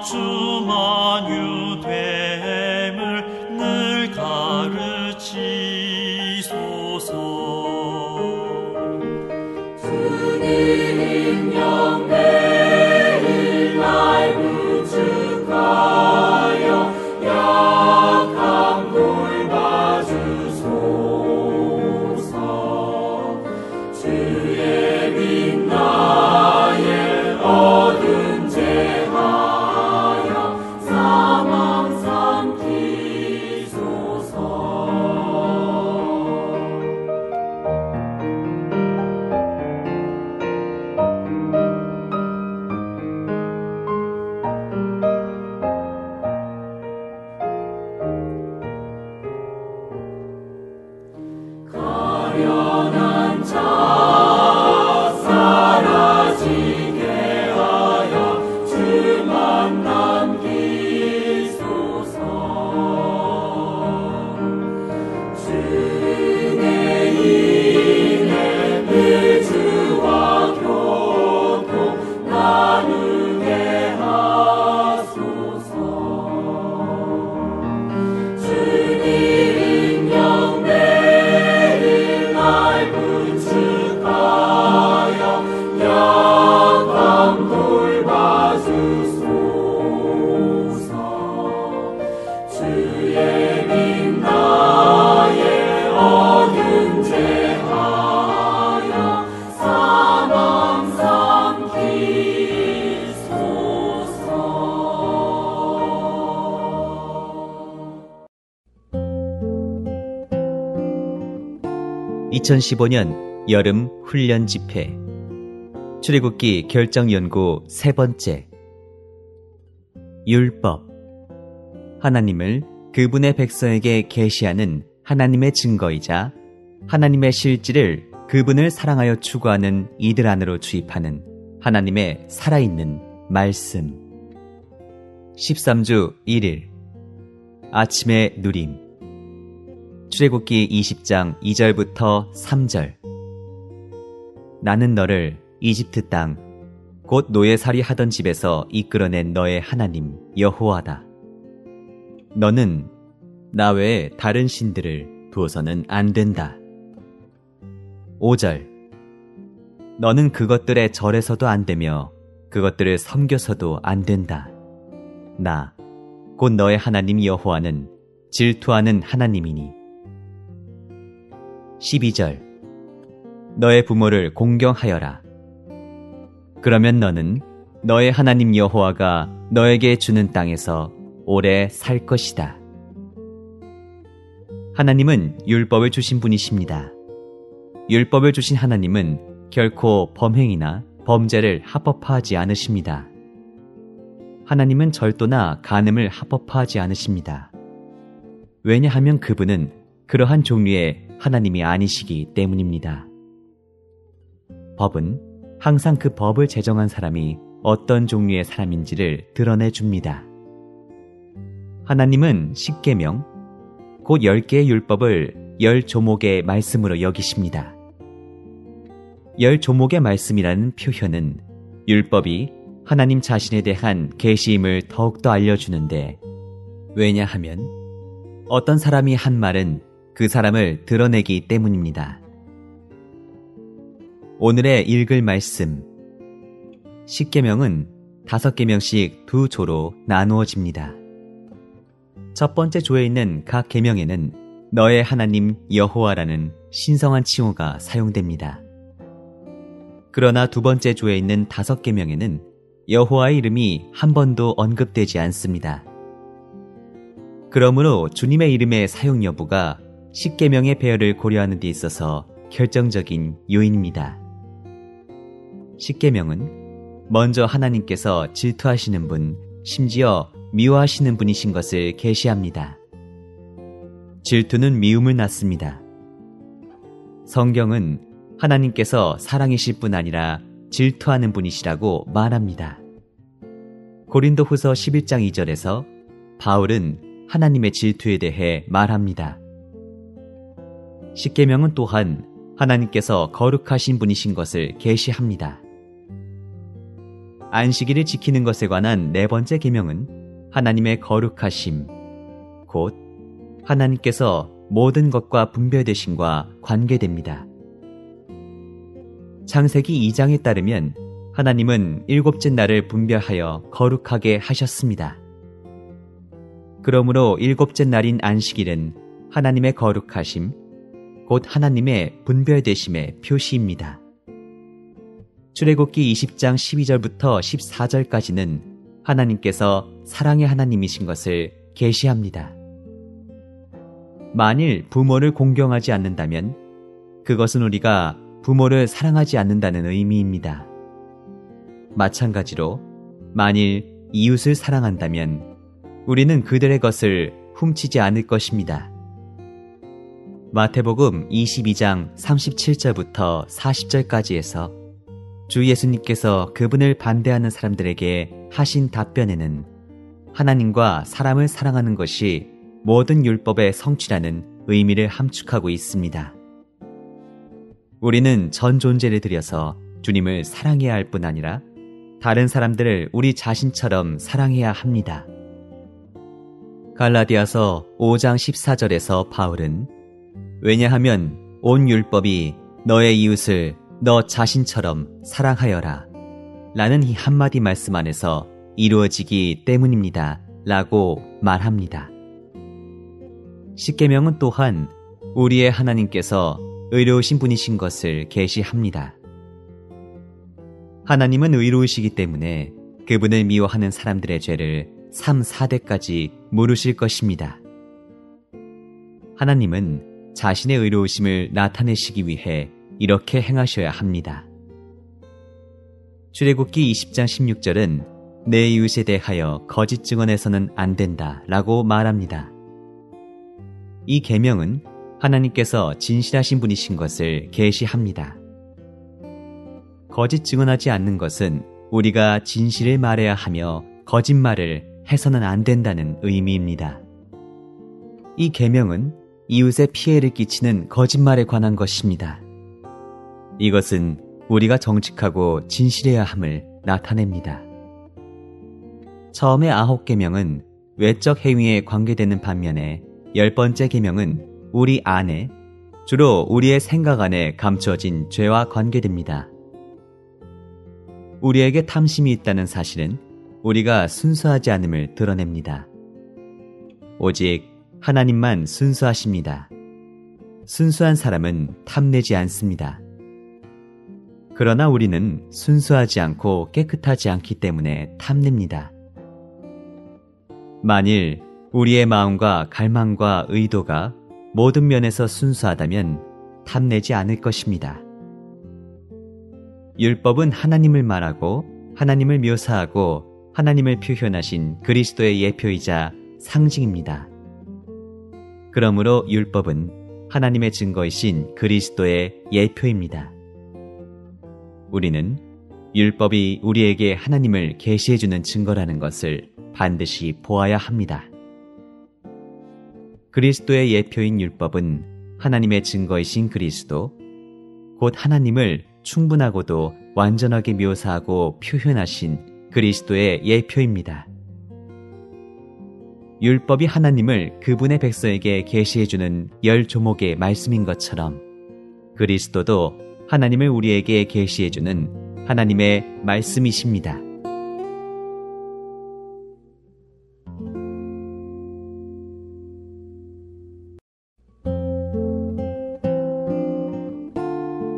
주만유됨을 늘 가르치소서. 주님 영매일 날 부축하여 약함 돌봐주소서. 주의 빛 나의 어둠 제하여 사망 삼키소서. 가련한 자 사라지게 하여 주만 남기소서. 주의 인에 늘 주와 교통 나누게 하소서. 주님 영매일 날 부축하여 약함 돌봐주소서. 주의 빛 나의 어둠 제하여 사망 삼키소서. 2015년 여름 훈련 집회 출애굽기 결정연구 세 번째. 율법. 하나님을 그분의 백성에게 계시하는 하나님의 증거이자 하나님의 실질을 그분을 사랑하여 추구하는 이들 안으로 주입하는 하나님의 살아있는 말씀. 13주 1일 아침의 누림. 출애굽기 20장 2절부터 3절. 나는 너를 이집트 땅 곧 노예살이 하던 집에서 이끌어낸 너의 하나님 여호와다. 너는 나 외에 다른 신들을 두어서는 안 된다. 5절. 너는 그것들의 절에서도 안 되며 그것들을 섬겨서도 안 된다. 나 곧 너의 하나님 여호와는 질투하는 하나님이니. 12절. 너의 부모를 공경하여라. 그러면 너는 너의 하나님 여호와가 너에게 주는 땅에서 오래 살 것이다. 하나님은 율법을 주신 분이십니다. 율법을 주신 하나님은 결코 범행이나 범죄를 합법화하지 않으십니다. 하나님은 절도나 간음을 합법화하지 않으십니다. 왜냐하면 그분은 그러한 종류의 하나님이 아니시기 때문입니다. 법은 항상 그 법을 제정한 사람이 어떤 종류의 사람인지를 드러내줍니다. 하나님은 십계명, 곧 10개의 율법을 10조목의 말씀으로 여기십니다. 10조목의 말씀이라는 표현은 율법이 하나님 자신에 대한 계시임을 더욱더 알려주는데, 왜냐하면 어떤 사람이 한 말은 그 사람을 드러내기 때문입니다. 오늘의 읽을 말씀. 십계명은 5계명씩 2조로 나누어집니다. 첫 번째 조에 있는 각 계명에는 너의 하나님 여호와라는 신성한 칭호가 사용됩니다. 그러나 두 번째 조에 있는 5계명에는 여호와의 이름이 한 번도 언급되지 않습니다. 그러므로 주님의 이름의 사용 여부가 십계명의 배열을 고려하는 데 있어서 결정적인 요인입니다. 십계명은 먼저 하나님께서 질투하시는 분, 심지어 미워하시는 분이신 것을 계시합니다. 질투는 미움을 낳습니다. 성경은 하나님께서 사랑이실 뿐 아니라 질투하는 분이시라고 말합니다. 고린도후서 11장 2절에서 바울은 하나님의 질투에 대해 말합니다. 십계명은 또한 하나님께서 거룩하신 분이신 것을 계시합니다. 안식일을 지키는 것에 관한 네 번째 계명은 하나님의 거룩하심, 곧 하나님께서 모든 것과 분별되심과 관계됩니다. 창세기 2장에 따르면 하나님은 일곱째 날을 분별하여 거룩하게 하셨습니다. 그러므로 일곱째 날인 안식일은 하나님의 거룩하심, 곧 하나님의 분별되심의 표시입니다. 출애굽기 20장 12절부터 14절까지는 하나님께서 사랑의 하나님이신 것을 계시합니다. 만일 부모를 공경하지 않는다면 그것은 우리가 부모를 사랑하지 않는다는 의미입니다. 마찬가지로 만일 이웃을 사랑한다면 우리는 그들의 것을 훔치지 않을 것입니다. 마태복음 22장 37절부터 40절까지에서 주 예수님께서 그분을 반대하는 사람들에게 하신 답변에는 하나님과 사람을 사랑하는 것이 모든 율법의 성취라는 의미를 함축하고 있습니다. 우리는 전 존재를 들여서 주님을 사랑해야 할 뿐 아니라 다른 사람들을 우리 자신처럼 사랑해야 합니다. 갈라디아서 5장 14절에서 바울은 왜냐하면 온 율법이 너의 이웃을 너 자신처럼 사랑하여라 라는 이 한마디 말씀 안에서 이루어지기 때문입니다 라고 말합니다. 십계명은 또한 우리의 하나님께서 의로우신 분이신 것을 계시합니다. 하나님은 의로우시기 때문에 그분을 미워하는 사람들의 죄를 3, 4대까지 물으실 것입니다. 하나님은 자신의 의로우심을 나타내시기 위해 이렇게 행하셔야 합니다. 출애굽기 20장 16절은 내 이웃에 대하여 거짓 증언해서는 안 된다 라고 말합니다. 이 계명은 하나님께서 진실하신 분이신 것을 계시합니다. 거짓 증언하지 않는 것은 우리가 진실을 말해야 하며 거짓말을 해서는 안 된다는 의미입니다. 이 계명은 이웃에 피해를 끼치는 거짓말에 관한 것입니다. 이것은 우리가 정직하고 진실해야 함을 나타냅니다. 처음의 9계명은 외적 행위에 관계되는 반면에 10번째 계명은 우리 안에, 주로 우리의 생각 안에 감추어진 죄와 관계됩니다. 우리에게 탐심이 있다는 사실은 우리가 순수하지 않음을 드러냅니다. 오직 하나님만 순수하십니다. 순수한 사람은 탐내지 않습니다. 그러나 우리는 순수하지 않고 깨끗하지 않기 때문에 탐냅니다. 만일 우리의 마음과 갈망과 의도가 모든 면에서 순수하다면 탐내지 않을 것입니다. 율법은 하나님을 말하고 하나님을 묘사하고 하나님을 표현하신 그리스도의 예표이자 상징입니다. 그러므로 율법은 하나님의 증거이신 그리스도의 예표입니다. 우리는 율법이 우리에게 하나님을 계시해주는 증거라는 것을 반드시 보아야 합니다. 그리스도의 예표인 율법은 하나님의 증거이신 그리스도, 곧 하나님을 충분하고도 완전하게 묘사하고 표현하신 그리스도의 예표입니다. 율법이 하나님을 그분의 백성에게 계시해주는 10조목의 말씀인 것처럼 그리스도도 하나님을 우리에게 계시해주는 하나님의 말씀이십니다.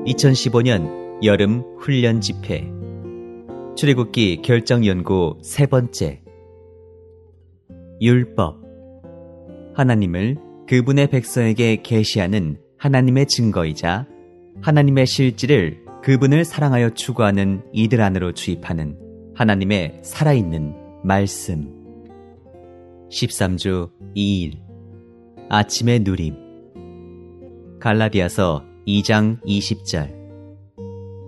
(2015년) 여름 훈련 집회 출애굽기 결정연구 세 번째 율법 하나님을 그분의 백성에게 계시하는 하나님의 증거이자 하나님의 실질을 그분을 사랑하여 추구하는 이들 안으로 주입하는 하나님의 살아있는 말씀 13주 2일 아침의 누림 갈라디아서 2장 20절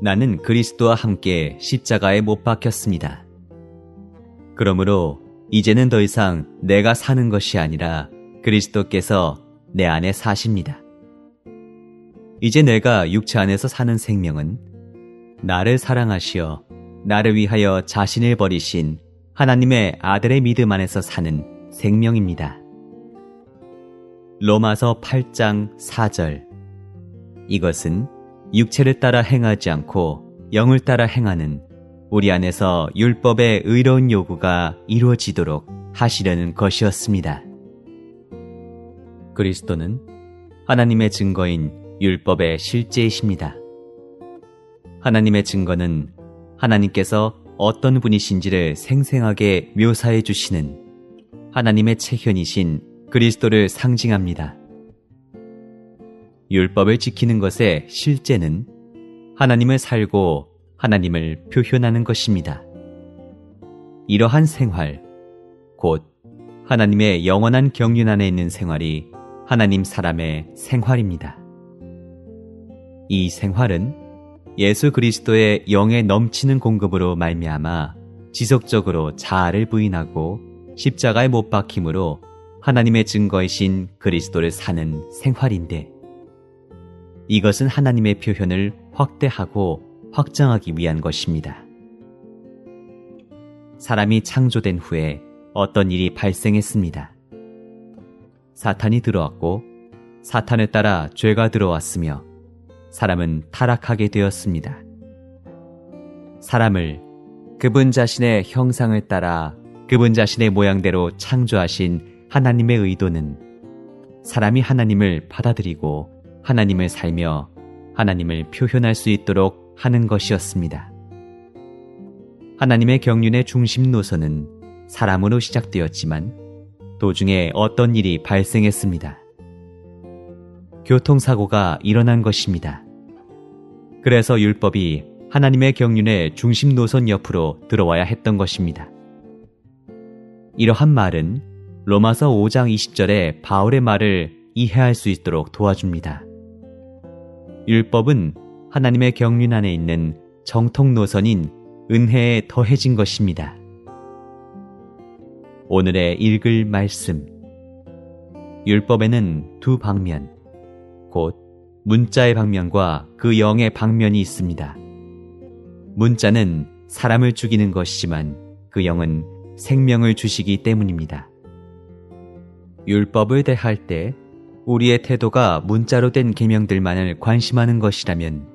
나는 그리스도와 함께 십자가에 못 박혔습니다. 그러므로 이제는 더 이상 내가 사는 것이 아니라 그리스도께서 내 안에 사십니다. 이제 내가 육체 안에서 사는 생명은 나를 사랑하시어 나를 위하여 자신을 버리신 하나님의 아들의 믿음 안에서 사는 생명입니다. 로마서 8장 4절. 이것은 육체를 따라 행하지 않고 영을 따라 행하는 우리 안에서 율법의 의로운 요구가 이루어지도록 하시려는 것이었습니다. 그리스도는 하나님의 증거인 율법의 실제이십니다. 하나님의 증거는 하나님께서 어떤 분이신지를 생생하게 묘사해 주시는 하나님의 체현이신 그리스도를 상징합니다. 율법을 지키는 것의 실제는 하나님을 살고 하나님을 표현하는 것입니다. 이러한 생활, 곧 하나님의 영원한 경륜 안에 있는 생활이 하나님 사람의 생활입니다. 이 생활은 예수 그리스도의 영에 넘치는 공급으로 말미암아 지속적으로 자아를 부인하고 십자가에 못 박힘으로 하나님의 증거이신 그리스도를 사는 생활인데, 이것은 하나님의 표현을 확대하고 확장하기 위한 것입니다. 사람이 창조된 후에 어떤 일이 발생했습니다. 사탄이 들어왔고 사탄을 따라 죄가 들어왔으며 사람은 타락하게 되었습니다. 사람을 그분 자신의 형상을 따라 그분 자신의 모양대로 창조하신 하나님의 의도는 사람이 하나님을 받아들이고 하나님을 살며 하나님을 표현할 수 있도록 하는 것이었습니다. 하나님의 경륜의 중심 노선은 사람으로 시작되었지만 도중에 어떤 일이 발생했습니다. 교통사고가 일어난 것입니다. 그래서 율법이 하나님의 경륜의 중심 노선 옆으로 들어와야 했던 것입니다. 이러한 말은 로마서 5장 20절의 바울의 말을 이해할 수 있도록 도와줍니다. 율법은 하나님의 경륜 안에 있는 정통 노선인 은혜에 더해진 것입니다. 오늘의 읽을 말씀. 율법에는 두 방면, 곧 문자의 방면과 그 영의 방면이 있습니다. 문자는 사람을 죽이는 것이지만 그 영은 생명을 주시기 때문입니다. 율법을 대할 때 우리의 태도가 문자로 된 계명들만을 관심하는 것이라면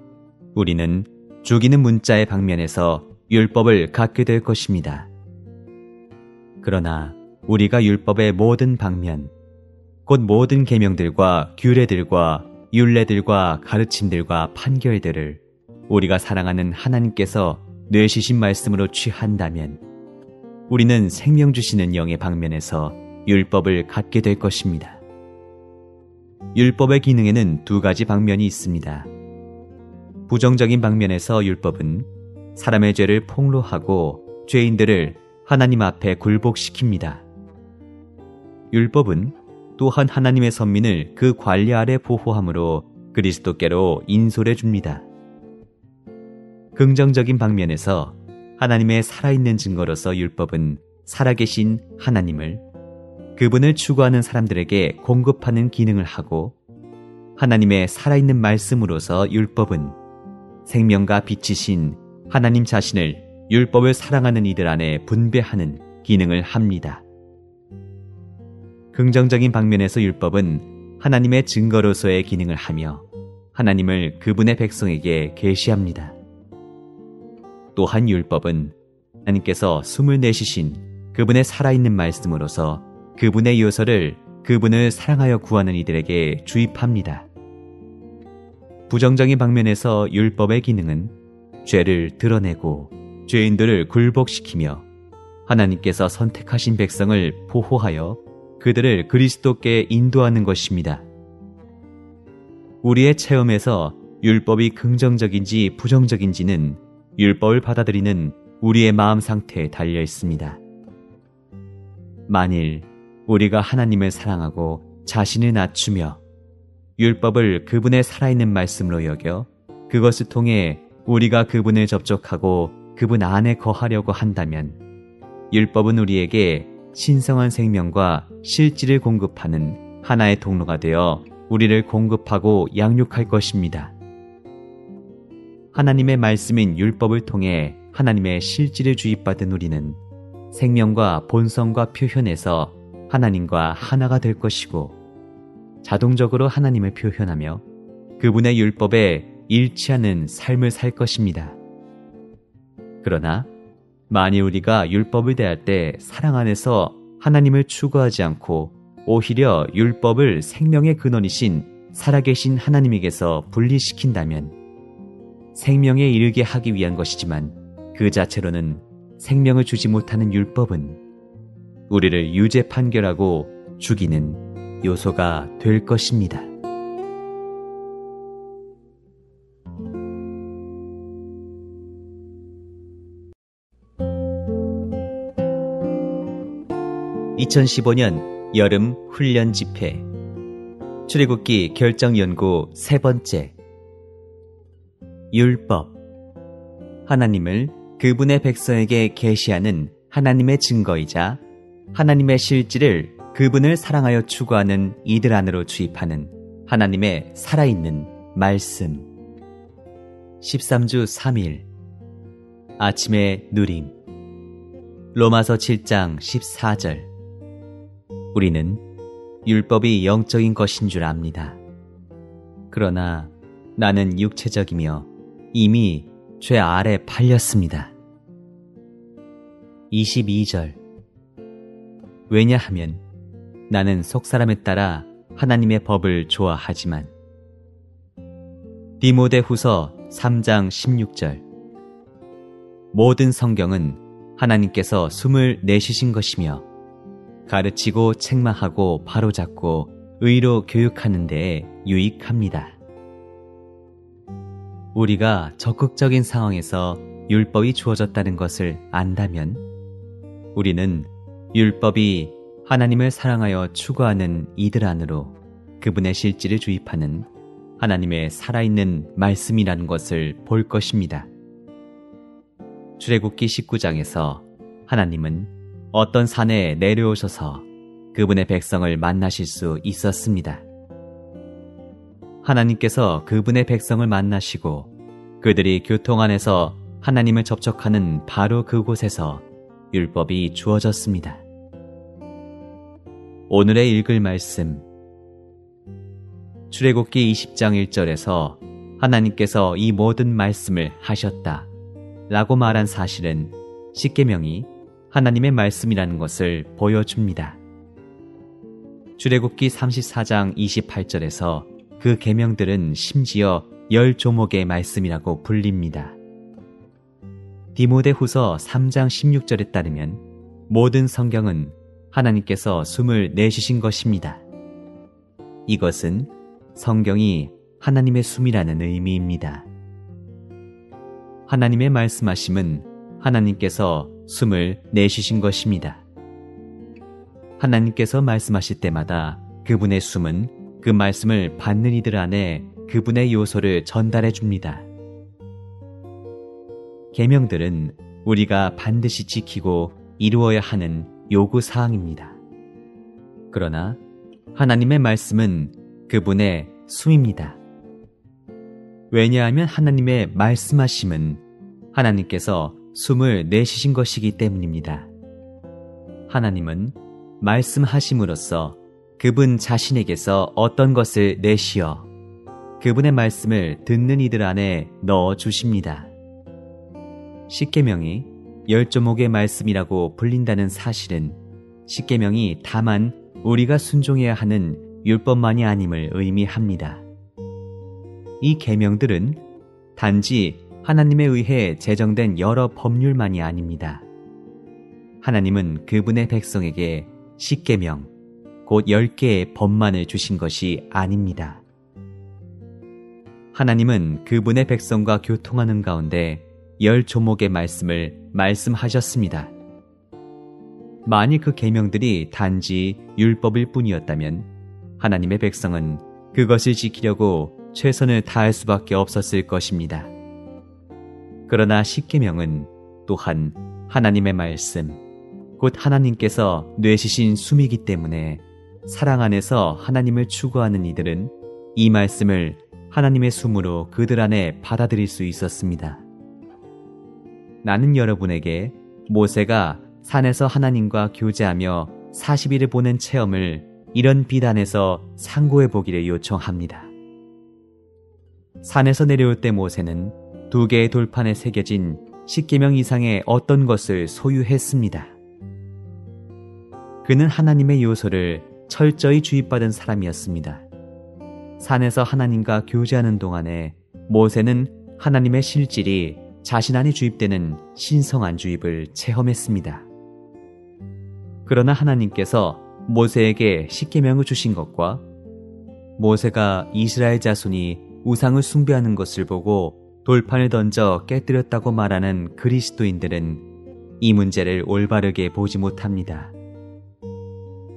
우리는 죽이는 문자의 방면에서 율법을 갖게 될 것입니다. 그러나 우리가 율법의 모든 방면, 곧 모든 계명들과 규례들과 율례들과 가르침들과 판결들을 우리가 사랑하는 하나님께서 뇌시신 말씀으로 취한다면 우리는 생명 주시는 영의 방면에서 율법을 갖게 될 것입니다. 율법의 기능에는 두 가지 방면이 있습니다. 부정적인 방면에서 율법은 사람의 죄를 폭로하고 죄인들을 하나님 앞에 굴복시킵니다. 율법은 또한 하나님의 선민을 그 관리 아래 보호함으로 그리스도께로 인솔해 줍니다. 긍정적인 방면에서 하나님의 살아있는 증거로서 율법은 살아계신 하나님을 그분을 추구하는 사람들에게 공급하는 기능을 하고, 하나님의 살아있는 말씀으로서 율법은 생명과 빛이신 하나님 자신을 율법을 사랑하는 이들 안에 분배하는 기능을 합니다. 긍정적인 방면에서 율법은 하나님의 증거로서의 기능을 하며 하나님을 그분의 백성에게 계시합니다. 또한 율법은 하나님께서 숨을 내쉬신 그분의 살아있는 말씀으로서 그분의 요소를 그분을 사랑하여 구하는 이들에게 주입합니다. 부정적인 방면에서 율법의 기능은 죄를 드러내고 죄인들을 굴복시키며 하나님께서 선택하신 백성을 보호하여 그들을 그리스도께 인도하는 것입니다. 우리의 체험에서 율법이 긍정적인지 부정적인지는 율법을 받아들이는 우리의 마음 상태에 달려 있습니다. 만일 우리가 하나님을 사랑하고 자신을 낮추며 율법을 그분의 살아있는 말씀으로 여겨 그것을 통해 우리가 그분을 접촉하고 그분 안에 거하려고 한다면 율법은 우리에게 신성한 생명과 실질을 공급하는 하나의 통로가 되어 우리를 공급하고 양육할 것입니다. 하나님의 말씀인 율법을 통해 하나님의 실질을 주입받은 우리는 생명과 본성과 표현에서 하나님과 하나가 될 것이고 자동적으로 하나님을 표현하며 그분의 율법에 일치하는 삶을 살 것입니다. 그러나 만일 우리가 율법을 대할 때 사랑 안에서 하나님을 추구하지 않고 오히려 율법을 생명의 근원이신 살아계신 하나님에게서 분리시킨다면 생명에 이르게 하기 위한 것이지만 그 자체로는 생명을 주지 못하는 율법은 우리를 유죄 판결하고 죽이는 요소가 될 것입니다. (2015년) 여름 훈련 집회 출애굽기 결정 연구 세 번째 율법 하나님을 그분의 백성에게 계시하는 하나님의 증거이자 하나님의 실질을 그분을 사랑하여 추구하는 이들 안으로 주입하는 하나님의 살아있는 말씀 13주 3일 아침의 누림 로마서 7장 14절 우리는 율법이 영적인 것인 줄 압니다. 그러나 나는 육체적이며 이미 죄 아래 팔렸습니다. 22절 왜냐하면 나는 속사람에 따라 하나님의 법을 좋아하지만 디모데후서 3장 16절 모든 성경은 하나님께서 숨을 내쉬신 것이며 가르치고 책망하고 바로잡고 의로 교육하는 데에 유익합니다. 우리가 적극적인 상황에서 율법이 주어졌다는 것을 안다면 우리는 율법이 하나님을 사랑하여 추구하는 이들 안으로 그분의 실질을 주입하는 하나님의 살아있는 말씀이라는 것을 볼 것입니다. 출애굽기 19장에서 하나님은 어떤 산에 내려오셔서 그분의 백성을 만나실 수 있었습니다. 하나님께서 그분의 백성을 만나시고 그들이 교통 안에서 하나님을 접촉하는 바로 그곳에서 율법이 주어졌습니다. 오늘의 읽을 말씀 출애굽기 20장 1절에서 하나님께서 이 모든 말씀을 하셨다 라고 말한 사실은 십계명이 하나님의 말씀이라는 것을 보여줍니다. 출애굽기 34장 28절에서 그 계명들은 심지어 10조목의 말씀이라고 불립니다. 디모데후서 3장 16절에 따르면 모든 성경은 하나님께서 숨을 내쉬신 것입니다. 이것은 성경이 하나님의 숨이라는 의미입니다. 하나님의 말씀하심은 하나님께서 숨을 내쉬신 것입니다. 하나님께서 말씀하실 때마다 그분의 숨은 그 말씀을 받는 이들 안에 그분의 요소를 전달해 줍니다. 계명들은 우리가 반드시 지키고 이루어야 하는 요구사항입니다. 그러나 하나님의 말씀은 그분의 숨입니다. 왜냐하면 하나님의 말씀하심은 하나님께서 숨을 내쉬신 것이기 때문입니다. 하나님은 말씀하심으로써 그분 자신에게서 어떤 것을 내쉬어 그분의 말씀을 듣는 이들 안에 넣어 주십니다. 십계명이 10조목의 말씀이라고 불린다는 사실은 십계명이 다만 우리가 순종해야 하는 율법만이 아님을 의미합니다. 이 계명들은 단지 하나님에 의해 제정된 여러 법률만이 아닙니다. 하나님은 그분의 백성에게 십계명, 곧 10개의 법만을 주신 것이 아닙니다. 하나님은 그분의 백성과 교통하는 가운데 10조목의 말씀을 말씀하셨습니다. 만일 그 계명들이 단지 율법일 뿐이었다면 하나님의 백성은 그것을 지키려고 최선을 다할 수밖에 없었을 것입니다. 그러나 십계명은 또한 하나님의 말씀, 곧 하나님께서 내쉬신 숨이기 때문에 사랑 안에서 하나님을 추구하는 이들은 이 말씀을 하나님의 숨으로 그들 안에 받아들일 수 있었습니다. 나는 여러분에게 모세가 산에서 하나님과 교제하며 40일을 보낸 체험을 이런 비단에서 상고해 보기를 요청합니다. 산에서 내려올 때 모세는 2개의 돌판에 새겨진 10계명 이상의 어떤 것을 소유했습니다. 그는 하나님의 요소를 철저히 주입받은 사람이었습니다. 산에서 하나님과 교제하는 동안에 모세는 하나님의 실질이 자신 안에 주입되는 신성한 주입을 체험했습니다. 그러나 하나님께서 모세에게 10계명을 주신 것과 모세가 이스라엘 자손이 우상을 숭배하는 것을 보고 돌판을 던져 깨뜨렸다고 말하는 그리스도인들은 이 문제를 올바르게 보지 못합니다.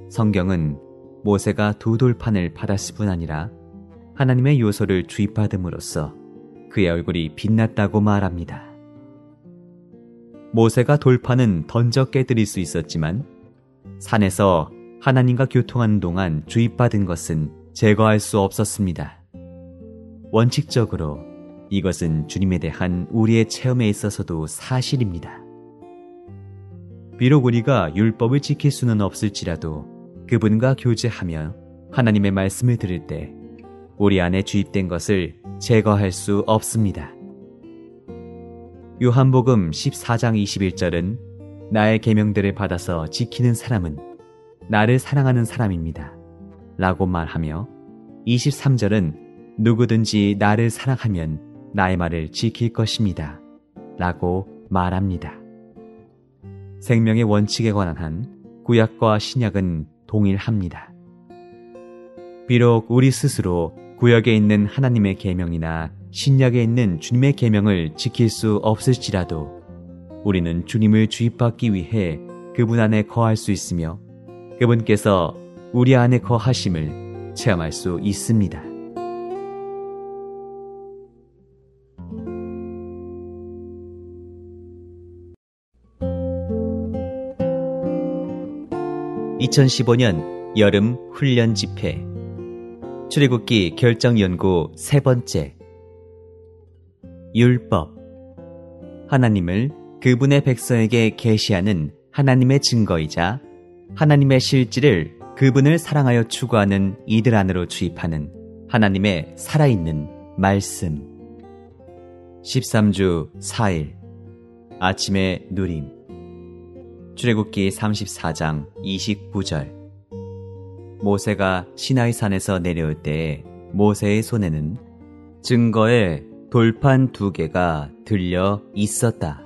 성경은 모세가 2 돌판을 받았을 뿐 아니라 하나님의 요소를 주입받음으로써 그의 얼굴이 빛났다고 말합니다. 모세가 돌판은 던져 깨뜨릴 수 있었지만 산에서 하나님과 교통하는 동안 주입받은 것은 제거할 수 없었습니다. 원칙적으로 이것은 주님에 대한 우리의 체험에 있어서도 사실입니다. 비록 우리가 율법을 지킬 수는 없을지라도 그분과 교제하며 하나님의 말씀을 들을 때 우리 안에 주입된 것을 제거할 수 없습니다. 요한복음 14장 21절은 나의 계명들을 받아서 지키는 사람은 나를 사랑하는 사람입니다. 라고 말하며 23절은 누구든지 나를 사랑하면 나의 말을 지킬 것입니다. 라고 말합니다. 생명의 원칙에 관한 한 구약과 신약은 동일합니다. 비록 우리 스스로 구약에 있는 하나님의 계명이나 신약에 있는 주님의 계명을 지킬 수 없을지라도 우리는 주님을 주입받기 위해 그분 안에 거할 수 있으며 그분께서 우리 안에 거하심을 체험할 수 있습니다. (2015년) 여름 훈련 집회 출애굽기 결정 연구 3번째 율법 하나님을 그분의 백성에게 계시하는 하나님의 증거이자 하나님의 실질을 그분을 사랑하여 추구하는 이들 안으로 주입하는 하나님의 살아있는 말씀 13주 4일 아침의 누림 출애굽기 34장 29절 모세가 시나이산에서 내려올 때 모세의 손에는 증거의 돌판 2개가 들려 있었다.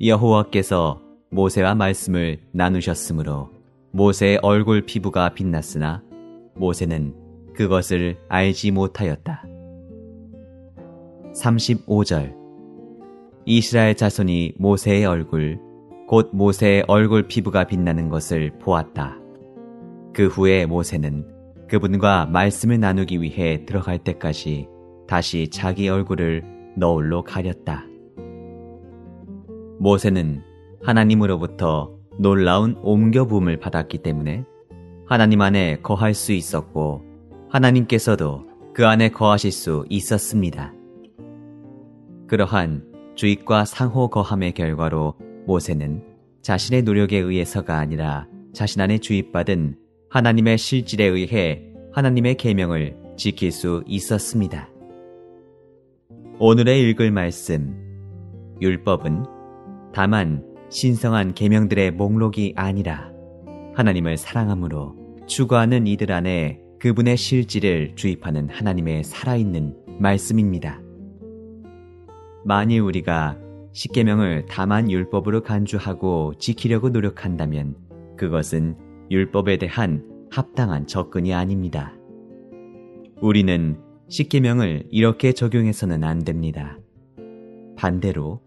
여호와께서 모세와 말씀을 나누셨으므로 모세의 얼굴 피부가 빛났으나 모세는 그것을 알지 못하였다. 35절 이스라엘 자손이 모세의 얼굴 곧 모세의 얼굴 피부가 빛나는 것을 보았다. 그 후에 모세는 그분과 말씀을 나누기 위해 들어갈 때까지 다시 자기 얼굴을 너울로 가렸다. 모세는 하나님으로부터 놀라운 옮겨부음을 받았기 때문에 하나님 안에 거할 수 있었고 하나님께서도 그 안에 거하실 수 있었습니다. 그러한 주입과 상호 거함의 결과로 모세는 자신의 노력에 의해서가 아니라 자신 안에 주입받은 하나님의 실질에 의해 하나님의 계명을 지킬 수 있었습니다. 오늘의 읽을 말씀 율법은 다만 신성한 계명들의 목록이 아니라 하나님을 사랑함으로 추구하는 이들 안에 그분의 실질을 주입하는 하나님의 살아있는 말씀입니다. 만일 우리가 10계명을 다만 율법으로 간주하고 지키려고 노력한다면 그것은 율법에 대한 합당한 접근이 아닙니다. 우리는 10계명을 이렇게 적용해서는 안 됩니다. 반대로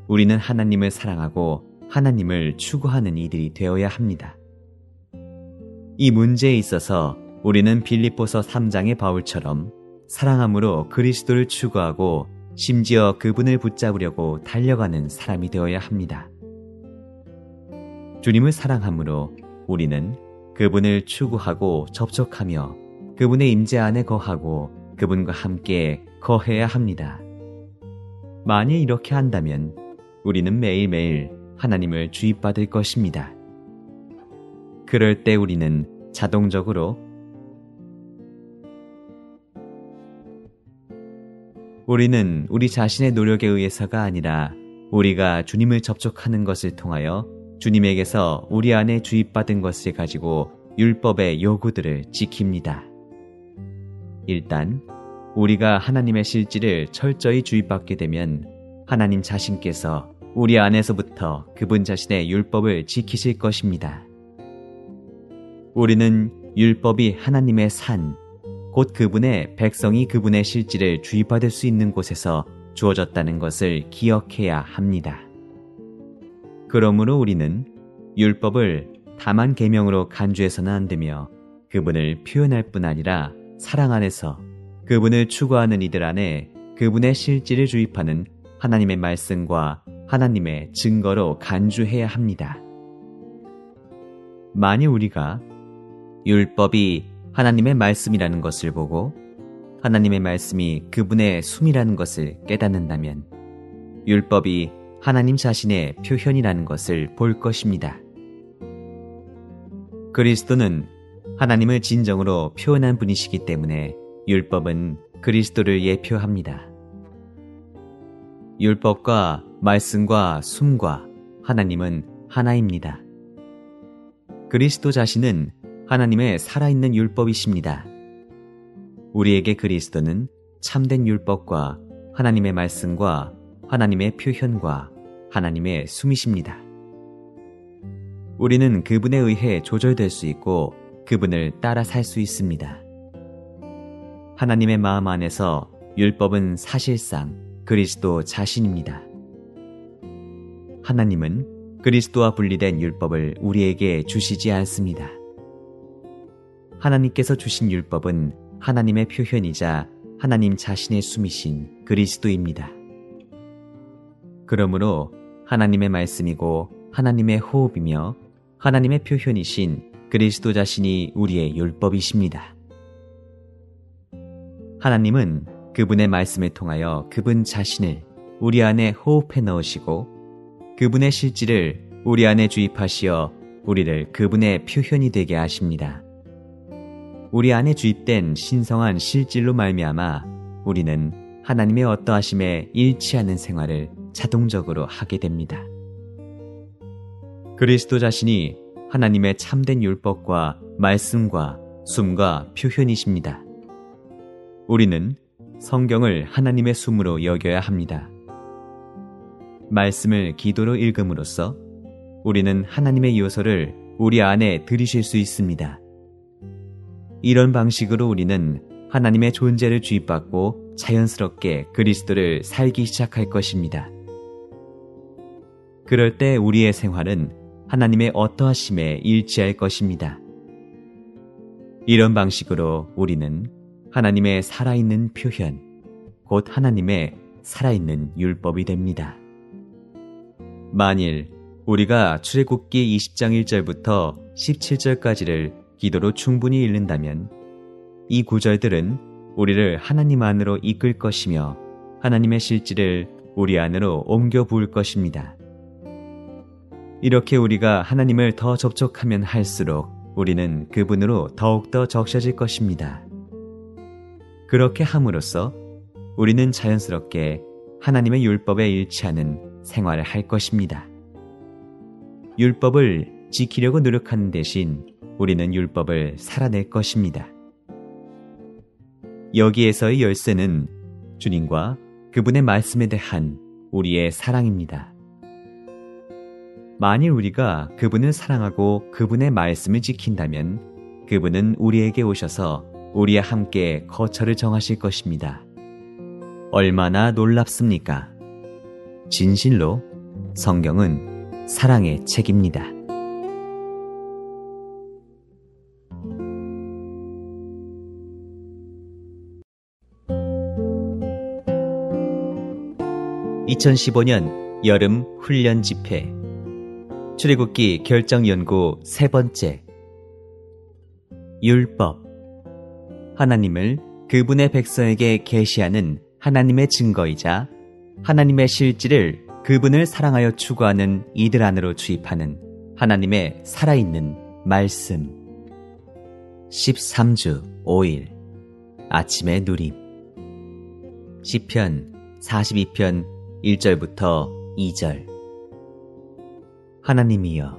우리는 하나님을 사랑하고 하나님을 추구하는 이들이 되어야 합니다. 이 문제에 있어서 우리는 빌립보서 3장의 바울처럼 사랑함으로 그리스도를 추구하고 심지어 그분을 붙잡으려고 달려가는 사람이 되어야 합니다. 주님을 사랑함으로 우리는 그분을 추구하고 접촉하며 그분의 임재 안에 거하고 그분과 함께 거해야 합니다. 만일 이렇게 한다면 우리는 매일매일 하나님을 주입받을 것입니다. 그럴 때 우리는 자동적으로 우리는 우리 자신의 노력에 의해서가 아니라 우리가 주님을 접촉하는 것을 통하여 주님에게서 우리 안에 주입받은 것을 가지고 율법의 요구들을 지킵니다. 일단 우리가 하나님의 실질을 철저히 주입받게 되면 하나님 자신께서 우리 안에서부터 그분 자신의 율법을 지키실 것입니다. 우리는 율법이 하나님의 산, 곧 그분의 백성이 그분의 실질을 주입받을 수 있는 곳에서 주어졌다는 것을 기억해야 합니다. 그러므로 우리는 율법을 다만 계명으로 간주해서는 안 되며 그분을 표현할 뿐 아니라 사랑 안에서 그분을 추구하는 이들 안에 그분의 실질을 주입하는 하나님의 말씀과 하나님의 증거로 간주해야 합니다. 만일 우리가 율법이 하나님의 말씀이라는 것을 보고 하나님의 말씀이 그분의 숨이라는 것을 깨닫는다면 율법이 하나님 자신의 표현이라는 것을 볼 것입니다. 그리스도는 하나님을 진정으로 표현한 분이시기 때문에 율법은 그리스도를 예표합니다. 율법과 말씀과 숨과 하나님은 하나입니다. 그리스도 자신은 하나님의 살아있는 율법이십니다. 우리에게 그리스도는 참된 율법과 하나님의 말씀과 하나님의 표현과 하나님의 숨이십니다. 우리는 그분에 의해 조절될 수 있고 그분을 따라 살 수 있습니다. 하나님의 마음 안에서 율법은 사실상 그리스도 자신입니다. 하나님은 그리스도와 분리된 율법을 우리에게 주시지 않습니다. 하나님께서 주신 율법은 하나님의 표현이자 하나님 자신의 숨이신 그리스도입니다. 그러므로 하나님의 말씀이고 하나님의 호흡이며 하나님의 표현이신 그리스도 자신이 우리의 율법이십니다. 하나님은 그분의 말씀을 통하여 그분 자신을 우리 안에 호흡해 넣으시고 그분의 실질을 우리 안에 주입하시어 우리를 그분의 표현이 되게 하십니다. 우리 안에 주입된 신성한 실질로 말미암아 우리는 하나님의 어떠하심에 일치하는 생활을 자동적으로 하게 됩니다. 그리스도 자신이 하나님의 참된 율법과 말씀과 숨과 표현이십니다. 우리는 성경을 하나님의 숨으로 여겨야 합니다. 말씀을 기도로 읽음으로써 우리는 하나님의 요소를 우리 안에 들이실 수 있습니다. 이런 방식으로 우리는 하나님의 존재를 주입받고 자연스럽게 그리스도를 살기 시작할 것입니다. 그럴 때 우리의 생활은 하나님의 어떠하심에 일치할 것입니다. 이런 방식으로 우리는 하나님의 살아있는 표현, 곧 하나님의 살아있는 율법이 됩니다. 만일 우리가 출애굽기 20장 1절부터 17절까지를 기도로 충분히 읽는다면 이 구절들은 우리를 하나님 안으로 이끌 것이며 하나님의 실질을 우리 안으로 옮겨 부을 것입니다. 이렇게 우리가 하나님을 더 접촉하면 할수록 우리는 그분으로 더욱더 적셔질 것입니다. 그렇게 함으로써 우리는 자연스럽게 하나님의 율법에 일치하는 생활을 할 것입니다. 율법을 지키려고 노력하는 대신 우리는 율법을 살아낼 것입니다. 여기에서의 열쇠는 주님과 그분의 말씀에 대한 우리의 사랑입니다. 만일 우리가 그분을 사랑하고 그분의 말씀을 지킨다면 그분은 우리에게 오셔서 우리와 함께 거처를 정하실 것입니다. 얼마나 놀랍습니까? 진실로 성경은 사랑의 책입니다. (2015년) 여름 훈련 집회 출애굽기 결정연구 세 번째 율법 하나님을 그분의 백성에게 계시하는 하나님의 증거이자 하나님의 실질을 그분을 사랑하여 추구하는 이들 안으로 주입하는 하나님의 살아있는 말씀. 13주 5일 아침의 누림. 시편 42편 1절부터 2절. 하나님이여,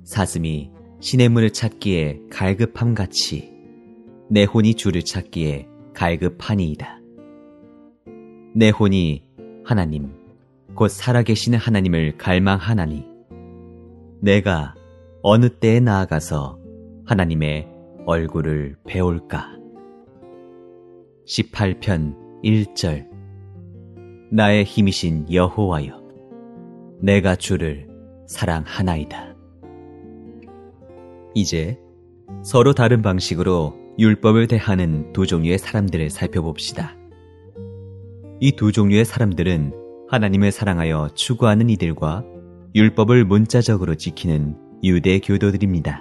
사슴이 시냇물을 찾기에 갈급함같이 내 혼이 주를 찾기에 갈급하니이다. 내 혼이 하나님, 곧 살아계시는 하나님을 갈망하나니 내가 어느 때에 나아가서 하나님의 얼굴을 배울까. 18편 1절. 나의 힘이신 여호와여, 내가 주를 사랑하나이다. 이제 서로 다른 방식으로 율법을 대하는 두 종류의 사람들을 살펴봅시다. 이 두 종류의 사람들은 하나님을 사랑하여 추구하는 이들과 율법을 문자적으로 지키는 유대 교도들입니다.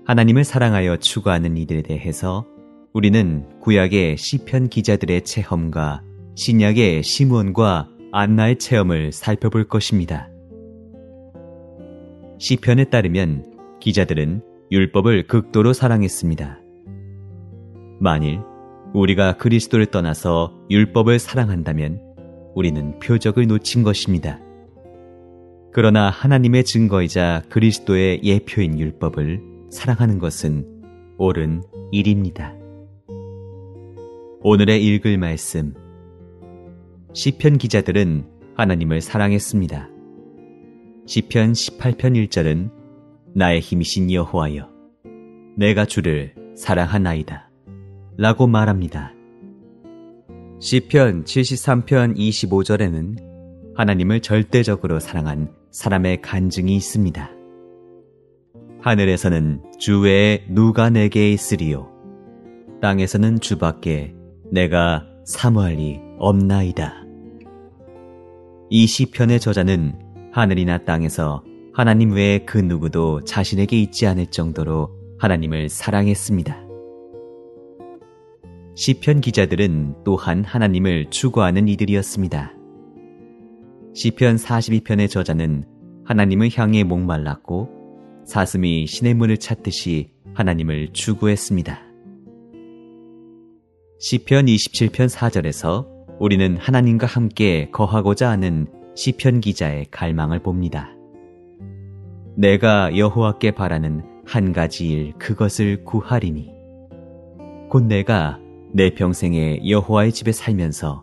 하나님을 사랑하여 추구하는 이들에 대해서 우리는 구약의 시편 기자들의 체험과 신약의 시므온과 안나의 체험을 살펴볼 것입니다. 시편에 따르면 기자들은 율법을 극도로 사랑했습니다. 만일 우리가 그리스도를 떠나서 율법을 사랑한다면 우리는 표적을 놓친 것입니다. 그러나 하나님의 증거이자 그리스도의 예표인 율법을 사랑하는 것은 옳은 일입니다. 오늘의 읽을 말씀. 시편 기자들은 하나님을 사랑했습니다. 시편 18편 1절은 나의 힘이신 여호와여, 내가 주를 사랑하나이다 라고 말합니다. 시편 73편 25절에는 하나님을 절대적으로 사랑한 사람의 간증이 있습니다. 하늘에서는 주 외에 누가 내게 있으리요, 땅에서는 주밖에 내가 사모할 리 없나이다. 이 시편의 저자는 하늘이나 땅에서 하나님 외에 그 누구도 자신에게 있지 않을 정도로 하나님을 사랑했습니다. 시편 기자들은 또한 하나님을 추구하는 이들이었습니다. 시편 42편의 저자는 하나님을 향해 목말랐고 사슴이 시냇물을 찾듯이 하나님을 추구했습니다. 시편 27편 4절에서 우리는 하나님과 함께 거하고자 하는 시편 기자의 갈망을 봅니다. 내가 여호와께 바라는 한 가지 일, 그것을 구하리니 곧 내가 내 평생에 여호와의 집에 살면서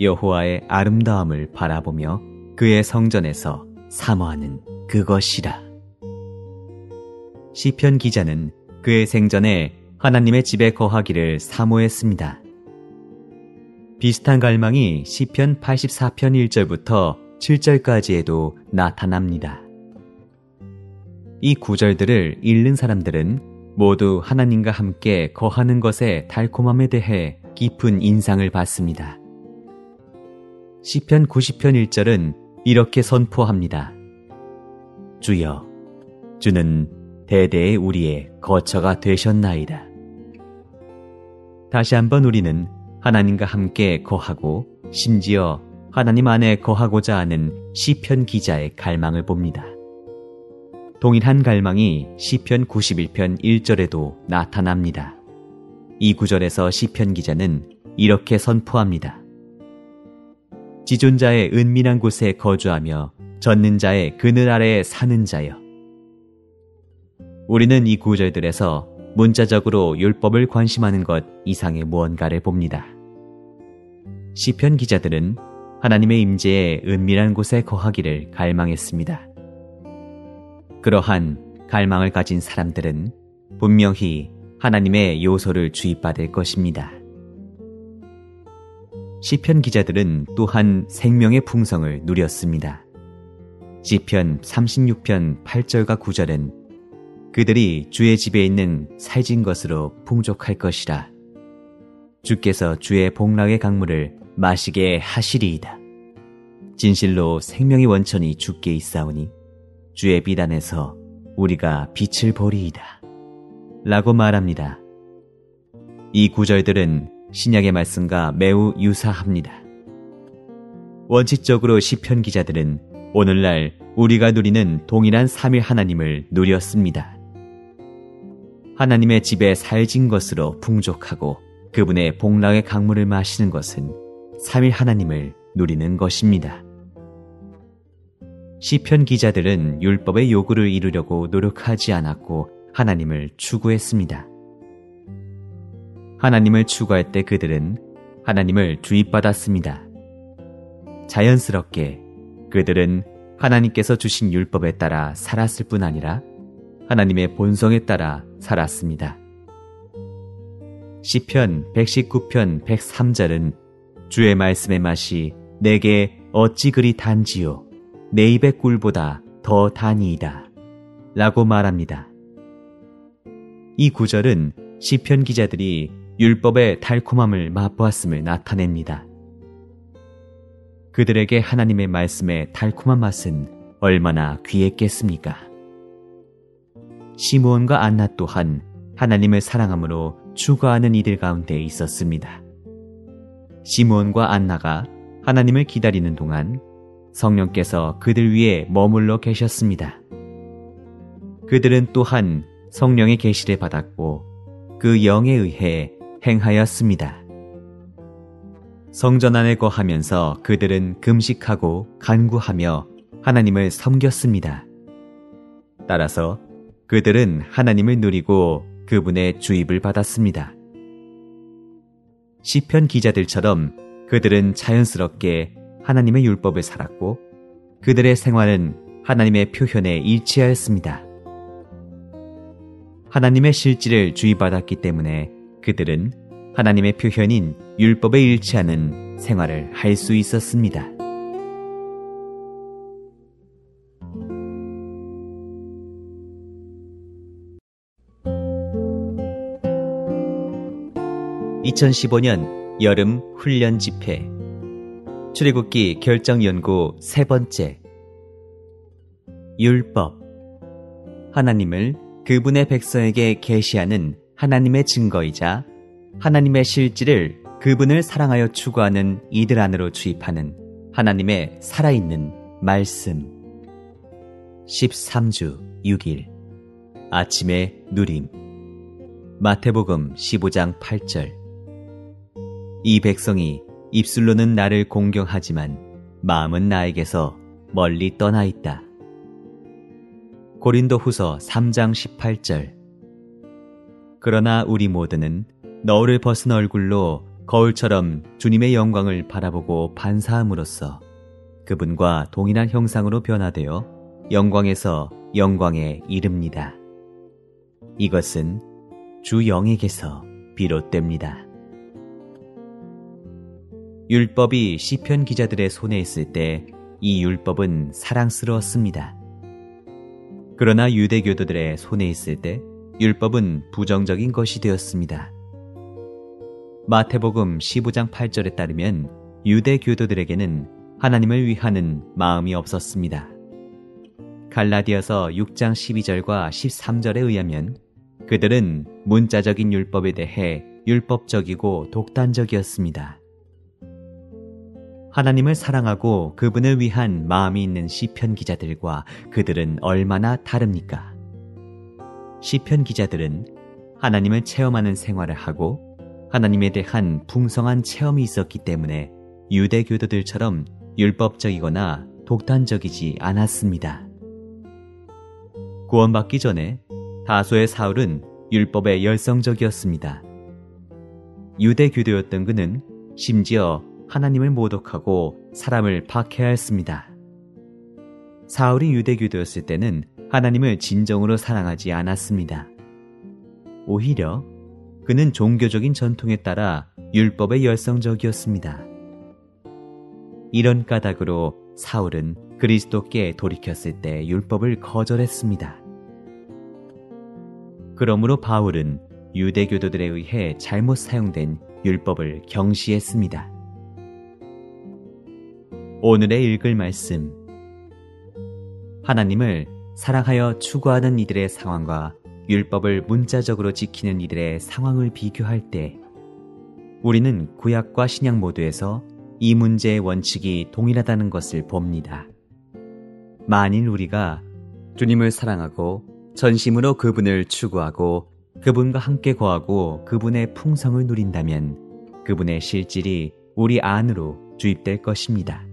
여호와의 아름다움을 바라보며 그의 성전에서 사모하는 그것이라. 시편 기자는 그의 생전에 하나님의 집에 거하기를 사모했습니다. 비슷한 갈망이 시편 84편 1절부터 7절까지에도 나타납니다. 이 구절들을 읽는 사람들은 모두 하나님과 함께 거하는 것의 달콤함에 대해 깊은 인상을 받습니다. 시편 90편 1절은 이렇게 선포합니다. 주여, 주는 대대의 우리의 거처가 되셨나이다. 다시 한번 우리는 하나님과 함께 거하고 심지어 하나님 안에 거하고자 하는 시편 기자의 갈망을 봅니다. 동일한 갈망이 시편 91편 1절에도 나타납니다. 이 구절에서 시편 기자는 이렇게 선포합니다. 지존자의 은밀한 곳에 거주하며 젖는 자의 그늘 아래에 사는 자여. 우리는 이 구절들에서 문자적으로 율법을 관심하는 것 이상의 무언가를 봅니다. 시편 기자들은 하나님의 임재에 은밀한 곳에 거하기를 갈망했습니다. 그러한 갈망을 가진 사람들은 분명히 하나님의 요소를 주입받을 것입니다. 시편 기자들은 또한 생명의 풍성을 누렸습니다. 시편 36편 8절과 9절은 그들이 주의 집에 있는 살진 것으로 풍족할 것이라. 주께서 주의 복락의 강물을 마시게 하시리이다. 진실로 생명의 원천이 주께 있사오니 주의 비단에서 우리가 빛을 보리이다 라고 말합니다. 이 구절들은 신약의 말씀과 매우 유사합니다. 원칙적으로 시편 기자들은 오늘날 우리가 누리는 동일한 삼위 하나님을 누렸습니다. 하나님의 집에 살진 것으로 풍족하고 그분의 복락의 강물을 마시는 것은 삼위 하나님을 누리는 것입니다. 시편 기자들은 율법의 요구를 이루려고 노력하지 않았고 하나님을 추구했습니다. 하나님을 추구할 때 그들은 하나님을 주입받았습니다. 자연스럽게 그들은 하나님께서 주신 율법에 따라 살았을 뿐 아니라 하나님의 본성에 따라 살았습니다. 시편 119편 103절은 주의 말씀의 맛이 내게 어찌 그리 단지요 내 입의 꿀보다 더 다니이다 라고 말합니다. 이 구절은 시편 기자들이 율법의 달콤함을 맛보았음을 나타냅니다. 그들에게 하나님의 말씀의 달콤한 맛은 얼마나 귀했겠습니까? 시므온과 안나 또한 하나님을 사랑함으로 추구하는 이들 가운데 있었습니다. 시므온과 안나가 하나님을 기다리는 동안 성령께서 그들 위에 머물러 계셨습니다. 그들은 또한 성령의 계시를 받았고 그 영에 의해 행하였습니다. 성전 안에 거하면서 그들은 금식하고 간구하며 하나님을 섬겼습니다. 따라서 그들은 하나님을 누리고 그분의 주입을 받았습니다. 시편 기자들처럼 그들은 자연스럽게 하나님의 율법을 살았고 그들의 생활은 하나님의 표현에 일치하였습니다. 하나님의 실질을 주입받았기 때문에 그들은 하나님의 표현인 율법에 일치하는 생활을 할 수 있었습니다. (2015년) 여름 훈련 집회 출애굽기 결정 연구 세 번째 율법 하나님을 그분의 백성에게 계시하는 하나님의 증거이자 하나님의 실질을 그분을 사랑하여 추구하는 이들 안으로 주입하는 하나님의 살아있는 말씀 13주 6일 아침의 누림 마태복음 15장 8절 이 백성이 입술로는 나를 공경하지만 마음은 나에게서 멀리 떠나 있다. 고린도후서 3장 18절 그러나 우리 모두는 너울을 벗은 얼굴로 거울처럼 주님의 영광을 바라보고 반사함으로써 그분과 동일한 형상으로 변화되어 영광에서 영광에 이릅니다. 이것은 주 영에게서 비롯됩니다. 율법이 시편 기자들의 손에 있을 때 이 율법은 사랑스러웠습니다. 그러나 유대교도들의 손에 있을 때 율법은 부정적인 것이 되었습니다. 마태복음 15장 8절에 따르면 유대교도들에게는 하나님을 위하는 마음이 없었습니다. 갈라디아서 6장 12절과 13절에 의하면 그들은 문자적인 율법에 대해 율법적이고 독단적이었습니다. 하나님을 사랑하고 그분을 위한 마음이 있는 시편 기자들과 그들은 얼마나 다릅니까? 시편 기자들은 하나님을 체험하는 생활을 하고 하나님에 대한 풍성한 체험이 있었기 때문에 유대교도들처럼 율법적이거나 독단적이지 않았습니다. 구원받기 전에 다소의 사울은 율법에 열성적이었습니다. 유대교도였던 그는 심지어 하나님을 모독하고 사람을 박해하였습니다. 사울이 유대교도였을 때는 하나님을 진정으로 사랑하지 않았습니다. 오히려 그는 종교적인 전통에 따라 율법에 열성적이었습니다. 이런 까닭으로 사울은 그리스도께 돌이켰을 때 율법을 거절했습니다. 그러므로 바울은 유대교도들에 의해 잘못 사용된 율법을 경시했습니다. 오늘의 읽을 말씀 하나님을 사랑하여 추구하는 이들의 상황과 율법을 문자적으로 지키는 이들의 상황을 비교할 때 우리는 구약과 신약 모두에서 이 문제의 원칙이 동일하다는 것을 봅니다. 만일 우리가 주님을 사랑하고 전심으로 그분을 추구하고 그분과 함께 거하고 그분의 풍성을 누린다면 그분의 실질이 우리 안으로 주입될 것입니다.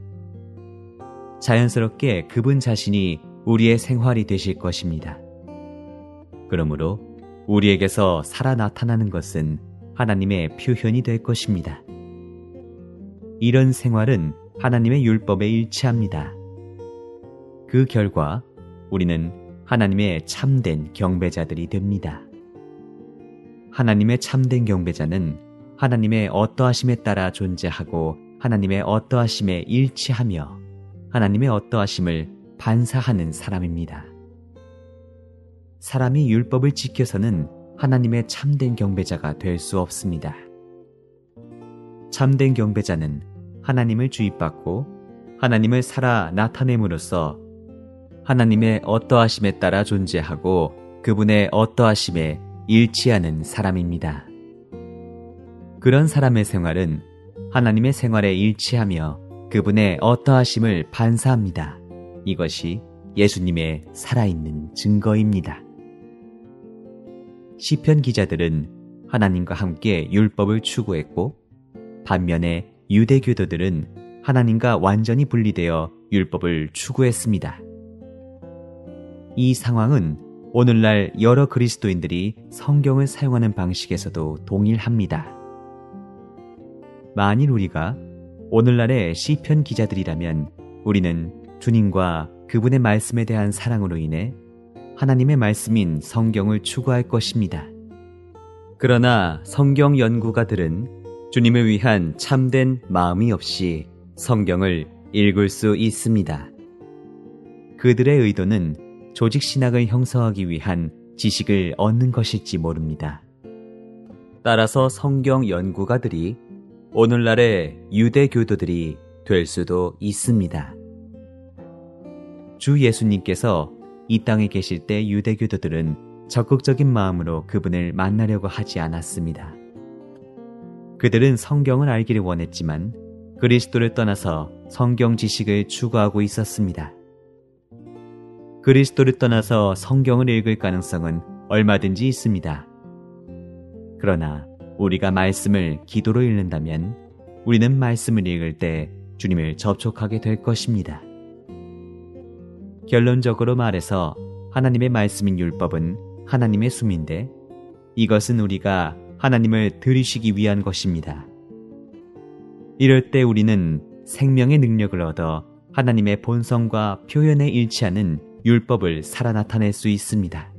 자연스럽게 그분 자신이 우리의 생활이 되실 것입니다. 그러므로 우리에게서 살아 나타나는 것은 하나님의 표현이 될 것입니다. 이런 생활은 하나님의 율법에 일치합니다. 그 결과 우리는 하나님의 참된 경배자들이 됩니다. 하나님의 참된 경배자는 하나님의 어떠하심에 따라 존재하고 하나님의 어떠하심에 일치하며 하나님의 어떠하심을 반사하는 사람입니다. 사람이 율법을 지켜서는 하나님의 참된 경배자가 될 수 없습니다. 참된 경배자는 하나님을 주입받고 하나님을 살아 나타냄으로써 하나님의 어떠하심에 따라 존재하고 그분의 어떠하심에 일치하는 사람입니다. 그런 사람의 생활은 하나님의 생활에 일치하며 그분의 어떠하심을 반사합니다. 이것이 예수님의 살아있는 증거입니다. 시편 기자들은 하나님과 함께 율법을 추구했고 반면에 유대교도들은 하나님과 완전히 분리되어 율법을 추구했습니다. 이 상황은 오늘날 여러 그리스도인들이 성경을 사용하는 방식에서도 동일합니다. 만일 우리가 오늘날의 시편 기자들이라면 우리는 주님과 그분의 말씀에 대한 사랑으로 인해 하나님의 말씀인 성경을 추구할 것입니다. 그러나 성경 연구가들은 주님을 위한 참된 마음이 없이 성경을 읽을 수 있습니다. 그들의 의도는 조직 신학을 형성하기 위한 지식을 얻는 것일지 모릅니다. 따라서 성경 연구가들이 오늘날의 유대교도들이 될 수도 있습니다. 주 예수님께서 이 땅에 계실 때 유대교도들은 적극적인 마음으로 그분을 만나려고 하지 않았습니다. 그들은 성경을 알기를 원했지만 그리스도를 떠나서 성경 지식을 추구하고 있었습니다. 그리스도를 떠나서 성경을 읽을 가능성은 얼마든지 있습니다. 그러나 우리가 말씀을 기도로 읽는다면 우리는 말씀을 읽을 때 주님을 접촉하게 될 것입니다. 결론적으로 말해서 하나님의 말씀인 율법은 하나님의 숨인데 이것은 우리가 하나님을 들으시기 위한 것입니다. 이럴 때 우리는 생명의 능력을 얻어 하나님의 본성과 표현에 일치하는 율법을 살아 나타낼 수 있습니다.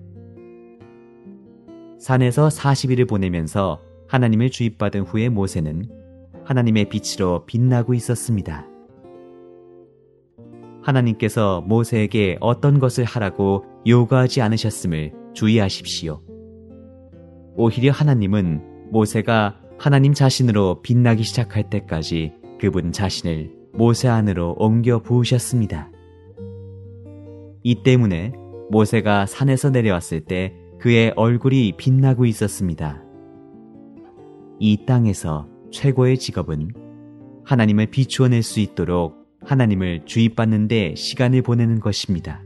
산에서 40일을 보내면서 하나님을 주입받은 후에 모세는 하나님의 빛으로 빛나고 있었습니다. 하나님께서 모세에게 어떤 것을 하라고 요구하지 않으셨음을 주의하십시오. 오히려 하나님은 모세가 하나님 자신으로 빛나기 시작할 때까지 그분 자신을 모세 안으로 옮겨 부으셨습니다. 이 때문에 모세가 산에서 내려왔을 때 그의 얼굴이 빛나고 있었습니다. 이 땅에서 최고의 직업은 하나님을 비추어낼 수 있도록 하나님을 주입받는 데 시간을 보내는 것입니다.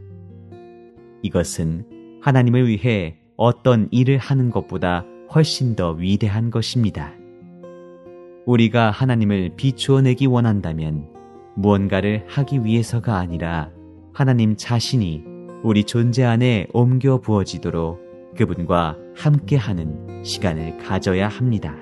이것은 하나님을 위해 어떤 일을 하는 것보다 훨씬 더 위대한 것입니다. 우리가 하나님을 비추어내기 원한다면 무언가를 하기 위해서가 아니라 하나님 자신이 우리 존재 안에 옮겨 부어지도록 그분과 함께하는 시간을 가져야 합니다.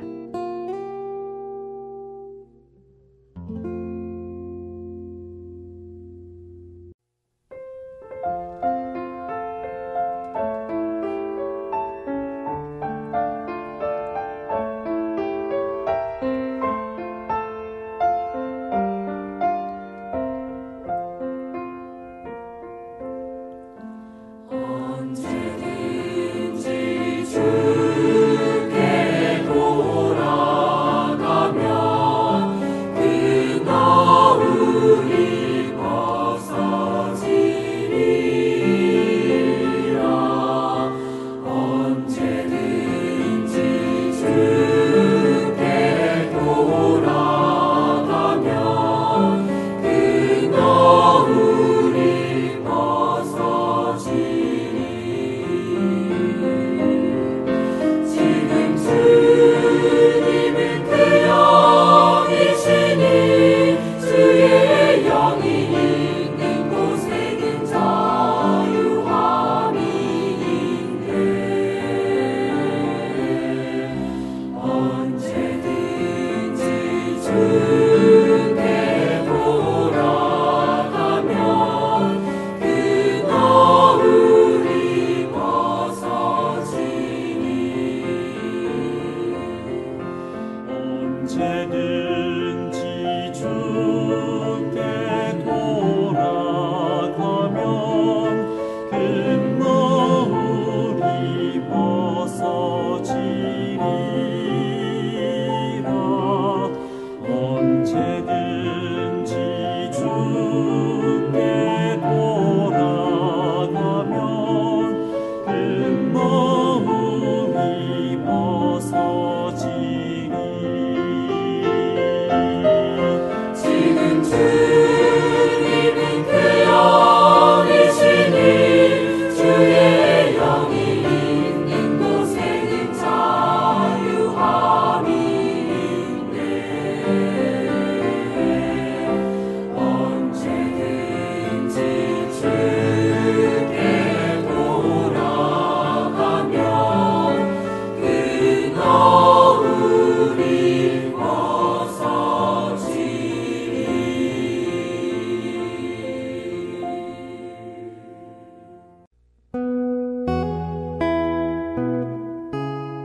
언제든지 주께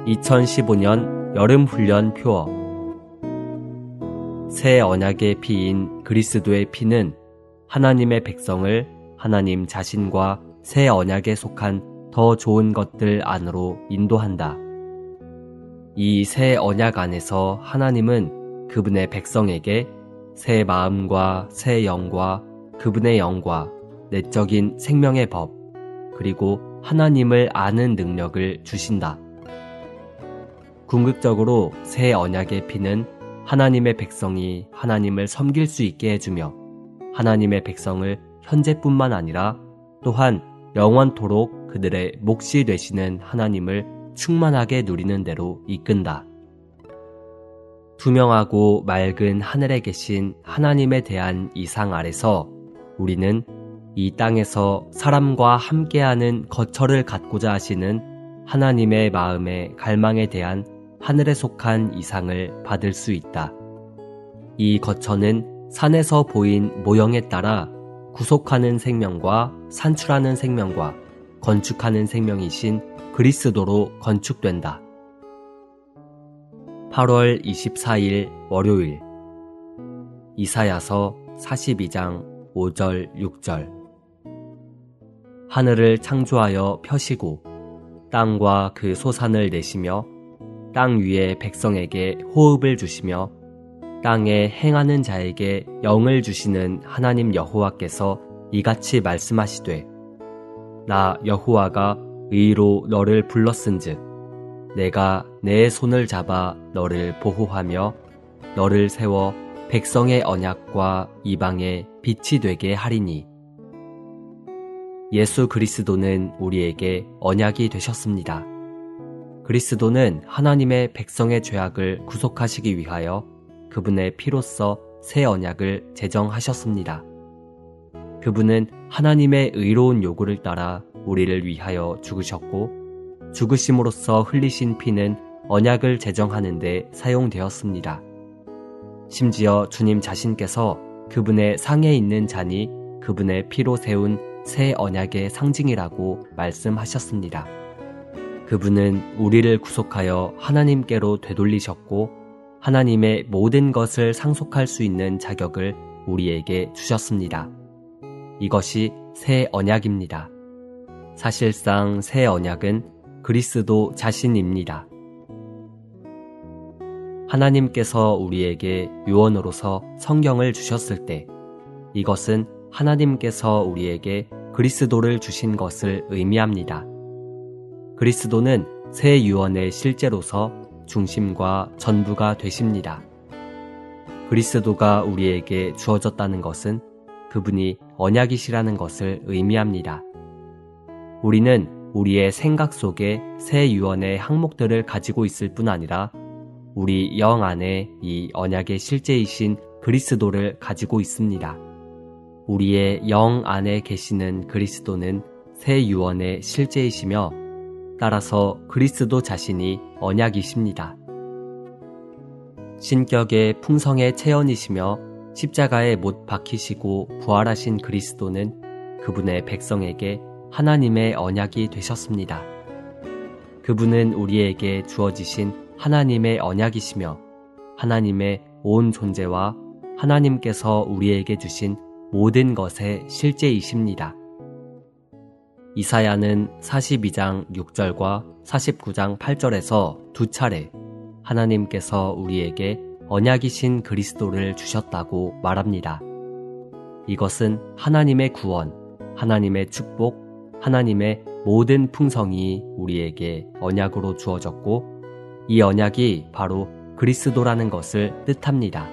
2015년 여름훈련 표어. 새 언약의 피인 그리스도의 피는 하나님의 백성을 하나님 자신과 새 언약에 속한 더 좋은 것들 안으로 인도한다. 이 새 언약 안에서 하나님은 그분의 백성에게 새 마음과 새 영과 그분의 영과 내적인 생명의 법, 그리고 하나님을 아는 능력을 주신다. 궁극적으로 새 언약의 피는 하나님의 백성이 하나님을 섬길 수 있게 해주며 하나님의 백성을 현재뿐만 아니라 또한 영원토록 그들의 몫이 되시는 하나님을 충만하게 누리는 대로 이끈다. 투명하고 맑은 하늘에 계신 하나님에 대한 이상 아래서 우리는 이 땅에서 사람과 함께하는 거처를 갖고자 하시는 하나님의 마음의 갈망에 대한 하늘에 속한 이상을 받을 수 있다. 이 거처는 산에서 보인 모형에 따라 구속하는 생명과 산출하는 생명과 건축하는 생명이신 그리스도로 건축된다. 8월 24일 월요일. 이사야서 42장 5절 6절. 하늘을 창조하여 펴시고 땅과 그 소산을 내시며 땅 위의 백성에게 호흡을 주시며 땅에 행하는 자에게 영을 주시는 하나님 여호와께서 이같이 말씀하시되, 나 여호와가 의로 너를 불렀은즉 내가 내 손을 잡아 너를 보호하며 너를 세워 백성의 언약과 이방의 빛이 되게 하리니. 예수 그리스도는 우리에게 언약이 되셨습니다. 그리스도는 하나님의 백성의 죄악을 구속하시기 위하여 그분의 피로써 새 언약을 제정하셨습니다. 그분은 하나님의 의로운 요구를 따라 우리를 위하여 죽으셨고 죽으심으로써 흘리신 피는 언약을 제정하는 데 사용되었습니다. 심지어 주님 자신께서 그분의 상에 있는 잔이 그분의 피로 세운 새 언약의 상징이라고 말씀하셨습니다. 그분은 우리를 구속하여 하나님께로 되돌리셨고 하나님의 모든 것을 상속할 수 있는 자격을 우리에게 주셨습니다. 이것이 새 언약입니다. 사실상 새 언약은 그리스도 자신입니다. 하나님께서 우리에게 유언으로서 성경을 주셨을 때 이것은 하나님께서 우리에게 그리스도를 주신 것을 의미합니다. 그리스도는 새 유언의 실제로서 중심과 전부가 되십니다. 그리스도가 우리에게 주어졌다는 것은 그분이 언약이시라는 것을 의미합니다. 우리는 우리의 생각 속에 새 유언의 항목들을 가지고 있을 뿐 아니라 우리 영 안에 이 언약의 실제이신 그리스도를 가지고 있습니다. 우리의 영 안에 계시는 그리스도는 새 유언의 실제이시며 따라서 그리스도 자신이 언약이십니다. 신격의 풍성의 체현이시며 십자가에 못 박히시고 부활하신 그리스도는 그분의 백성에게 하나님의 언약이 되셨습니다. 그분은 우리에게 주어지신 하나님의 언약이시며 하나님의 온 존재와 하나님께서 우리에게 주신 모든 것의 실제이십니다. 이사야는 42장 6절과 49장 8절에서 두 차례 하나님께서 우리에게 언약이신 그리스도를 주셨다고 말합니다. 이것은 하나님의 구원, 하나님의 축복, 하나님의 모든 풍성이 우리에게 언약으로 주어졌고 이 언약이 바로 그리스도라는 것을 뜻합니다.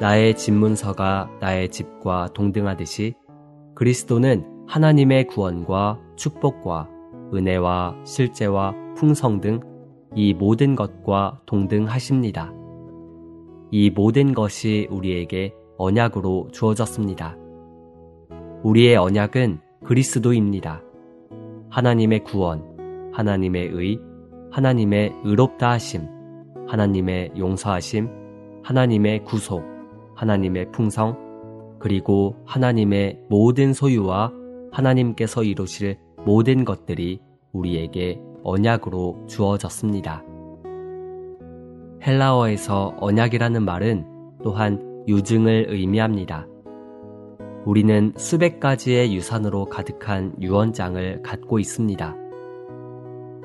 나의 집문서가 나의 집과 동등하듯이 그리스도는 하나님의 구원과 축복과 은혜와 실제와 풍성 등 이 모든 것과 동등하십니다. 이 모든 것이 우리에게 언약으로 주어졌습니다. 우리의 언약은 그리스도입니다. 하나님의 구원, 하나님의 의, 하나님의 의롭다 하심, 하나님의 용서하심, 하나님의 구속, 하나님의 풍성, 그리고 하나님의 모든 소유와 하나님께서 이루실 모든 것들이 우리에게 언약으로 주어졌습니다. 헬라어에서 언약이라는 말은 또한 유증을 의미합니다. 우리는 수백 가지의 유산으로 가득한 유언장을 갖고 있습니다.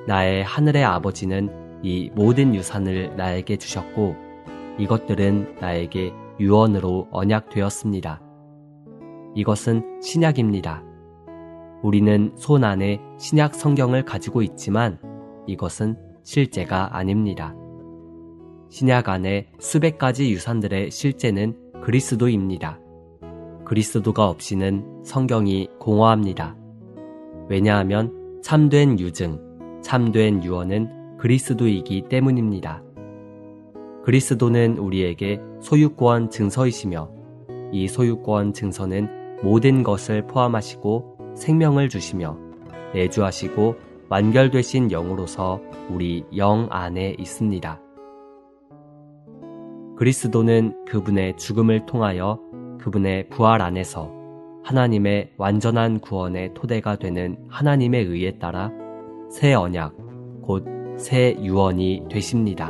나의 하늘의 아버지는 이 모든 유산을 나에게 주셨고 이것들은 나에게 유언으로 언약되었습니다. 이것은 신약입니다. 우리는 손 안에 신약 성경을 가지고 있지만 이것은 실제가 아닙니다. 신약 안에 수백 가지 유산들의 실제는 그리스도입니다. 그리스도가 없이는 성경이 공허합니다. 왜냐하면 참된 유증, 참된 유언은 그리스도이기 때문입니다. 그리스도는 우리에게 소유권 증서이시며 이 소유권 증서는 모든 것을 포함하시고 생명을 주시며 내주하시고 완결되신 영으로서 우리 영 안에 있습니다. 그리스도는 그분의 죽음을 통하여 그분의 부활 안에서 하나님의 완전한 구원의 토대가 되는 하나님의 의에 따라 새 언약, 곧 새 유언이 되십니다.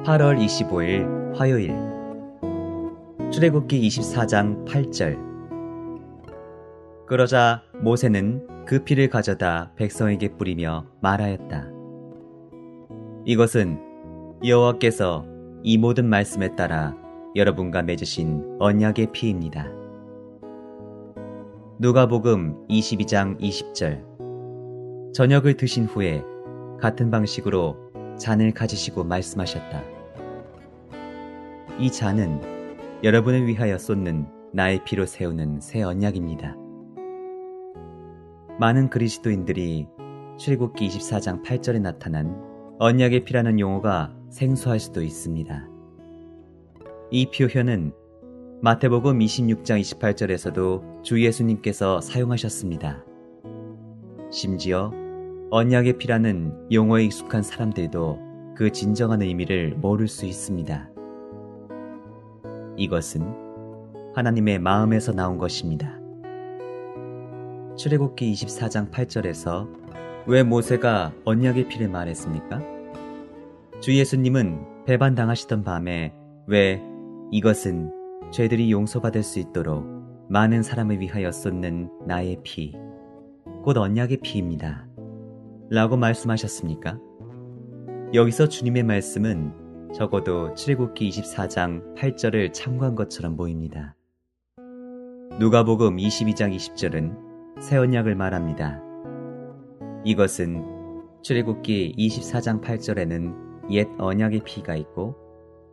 (8월 25일) 화요일 출애굽기 24장 8절. 그러자 모세는 그 피를 가져다 백성에게 뿌리며 말하였다. 이것은 여호와께서 이 모든 말씀에 따라 여러분과 맺으신 언약의 피입니다. 누가복음 22장 20절. 저녁을 드신 후에 같은 방식으로 잔을 가지시고 말씀하셨다. 이 잔은 여러분을 위하여 쏟는 나의 피로 세우는 새 언약입니다. 많은 그리스도인들이 출애굽기 24장 8절에 나타난 언약의 피라는 용어가 생소할 수도 있습니다. 이 표현은 마태복음 26장 28절에서도 주 예수님께서 사용하셨습니다. 심지어 언약의 피라는 용어에 익숙한 사람들도 그 진정한 의미를 모를 수 있습니다. 이것은 하나님의 마음에서 나온 것입니다. 출애굽기 24장 8절에서 왜 모세가 언약의 피를 말했습니까? 주 예수님은 배반당하시던 밤에 왜 이것은 죄들이 용서받을 수 있도록 많은 사람을 위하여 쏟는 나의 피, 곧 언약의 피입니다. 라고 말씀하셨습니까? 여기서 주님의 말씀은 적어도 출애굽기 24장 8절을 참고한 것처럼 보입니다. 누가복음 22장 20절은 새 언약을 말합니다. 이것은 출애굽기 24장 8절에는 옛 언약의 피가 있고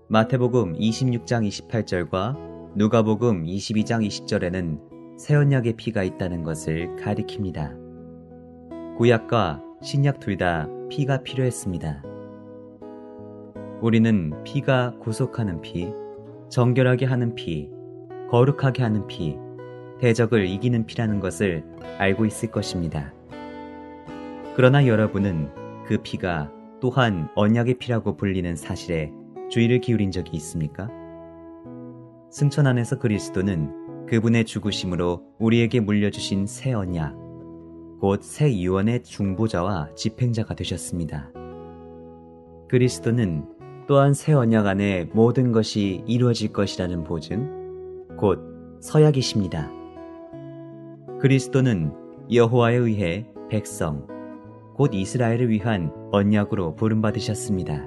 마태복음 26장 28절과 누가복음 22장 20절에는 새 언약의 피가 있다는 것을 가리킵니다. 구약과 신약 둘 다 피가 필요했습니다. 우리는 피가 구속하는 피, 정결하게 하는 피, 거룩하게 하는 피, 대적을 이기는 피라는 것을 알고 있을 것입니다. 그러나 여러분은 그 피가 또한 언약의 피라고 불리는 사실에 주의를 기울인 적이 있습니까? 승천 안에서 그리스도는 그분의 죽으심으로 우리에게 물려주신 새 언약, 곧 새 유언의 중보자와 집행자가 되셨습니다. 그리스도는 또한 새 언약 안에 모든 것이 이루어질 것이라는 보증, 곧 서약이십니다. 그리스도는 여호와에 의해 백성, 곧 이스라엘을 위한 언약으로 부름받으셨습니다.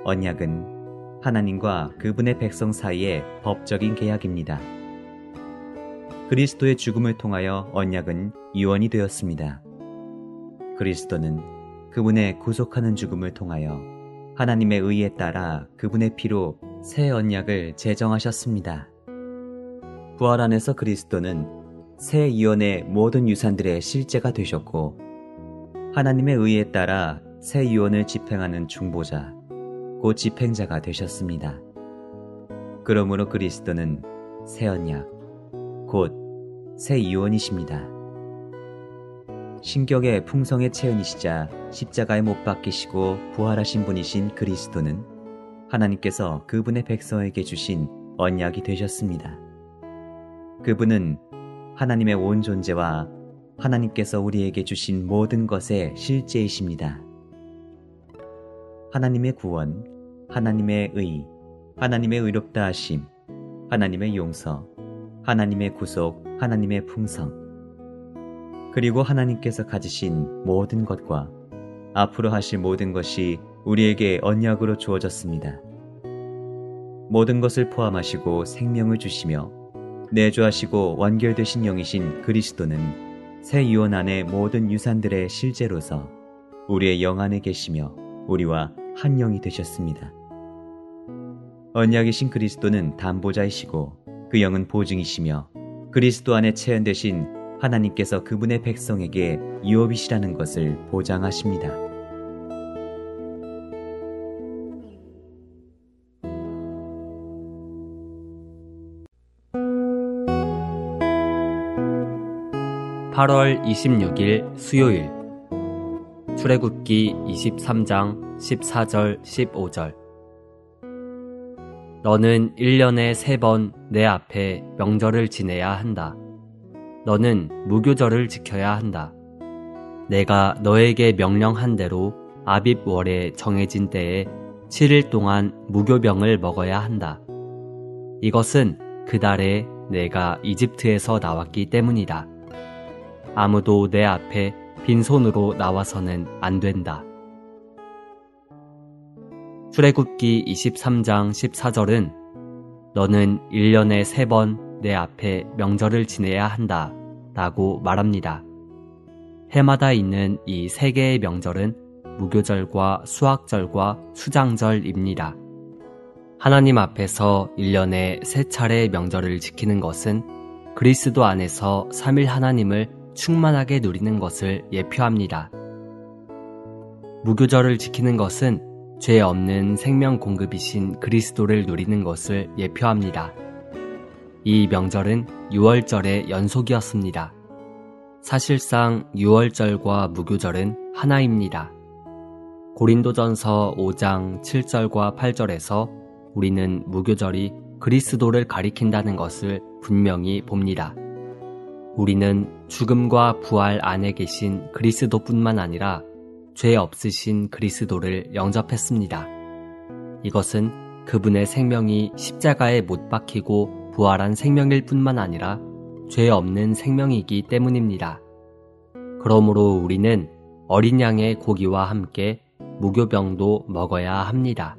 언약은 하나님과 그분의 백성 사이의 법적인 계약입니다. 그리스도의 죽음을 통하여 언약은 유언이 되었습니다. 그리스도는 그분의 구속하는 죽음을 통하여 하나님의 의에 따라 그분의 피로 새 언약을 제정하셨습니다. 부활 안에서 그리스도는 새 유언의 모든 유산들의 실제가 되셨고 하나님의 의에 따라 새 유언을 집행하는 중보자, 곧 집행자가 되셨습니다. 그러므로 그리스도는 새 언약, 곧 새 유언이십니다. 신격의 풍성의 체현이시자 십자가에 못 박히시고 부활하신 분이신 그리스도는 하나님께서 그분의 백성에게 주신 언약이 되셨습니다. 그분은 하나님의 온 존재와 하나님께서 우리에게 주신 모든 것의 실제이십니다. 하나님의 구원, 하나님의 의, 하나님의 의롭다 하심, 하나님의 용서, 하나님의 구속, 하나님의 풍성, 그리고 하나님께서 가지신 모든 것과 앞으로 하실 모든 것이 우리에게 언약으로 주어졌습니다. 모든 것을 포함하시고 생명을 주시며 내주하시고 완결되신 영이신 그리스도는 새 유언 안의 모든 유산들의 실제로서 우리의 영 안에 계시며 우리와 한 영이 되셨습니다. 언약이신 그리스도는 담보자이시고 그 영은 보증이시며 그리스도 안에 체현되신 하나님께서 그분의 백성에게 유업이시라는 것을 보장하십니다. (8월 26일) 수요일 출애굽기 23장 14절 15절 너는 1년에 3번 내 앞에 명절을 지내야 한다. 너는 무교절을 지켜야 한다. 내가 너에게 명령한 대로 아빕월에 정해진 때에 7일 동안 무교병을 먹어야 한다. 이것은 그 달에 내가 이집트에서 나왔기 때문이다. 아무도 내 앞에 빈손으로 나와서는 안 된다. 출애굽기 23장 14절은 너는 1년에 3번 내 앞에 명절을 지내야 한다 라고 말합니다. 해마다 있는 이 3개의 명절은 무교절과 수학절과 수장절입니다. 하나님 앞에서 1년에 3차례 명절을 지키는 것은 그리스도 안에서 3일 하나님을 충만하게 누리는 것을 예표합니다. 무교절을 지키는 것은 죄 없는 생명 공급이신 그리스도를 누리는 것을 예표합니다. 이 명절은 6월절의 연속이었습니다. 사실상 6월절과 무교절은 하나입니다. 고린도전서 5장 7절과 8절에서 우리는 무교절이 그리스도를 가리킨다는 것을 분명히 봅니다. 우리는 죽음과 부활 안에 계신 그리스도뿐만 아니라 죄 없으신 그리스도를 영접했습니다. 이것은 그분의 생명이 십자가에 못 박히고 부활한 생명일 뿐만 아니라 죄 없는 생명이기 때문입니다. 그러므로 우리는 어린 양의 고기와 함께 무교병도 먹어야 합니다.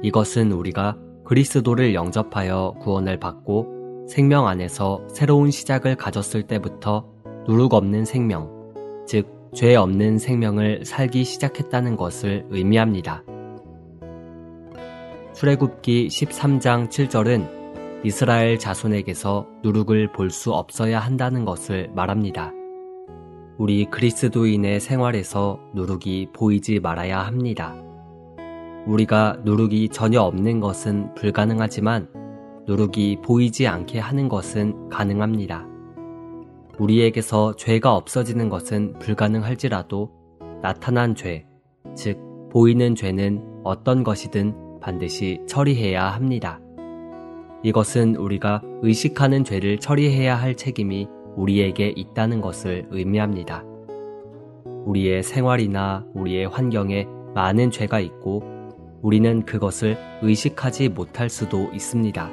이것은 우리가 그리스도를 영접하여 구원을 받고 생명 안에서 새로운 시작을 가졌을 때부터 누룩 없는 생명, 즉 죄 없는 생명을 살기 시작했다는 것을 의미합니다. 출애굽기 13장 7절은 이스라엘 자손에게서 누룩을 볼 수 없어야 한다는 것을 말합니다. 우리 그리스도인의 생활에서 누룩이 보이지 말아야 합니다. 우리가 누룩이 전혀 없는 것은 불가능하지만 누룩이 보이지 않게 하는 것은 가능합니다. 우리에게서 죄가 없어지는 것은 불가능할지라도 나타난 죄, 즉 보이는 죄는 어떤 것이든 반드시 처리해야 합니다. 이것은 우리가 의식하는 죄를 처리해야 할 책임이 우리에게 있다는 것을 의미합니다. 우리의 생활이나 우리의 환경에 많은 죄가 있고 우리는 그것을 의식하지 못할 수도 있습니다.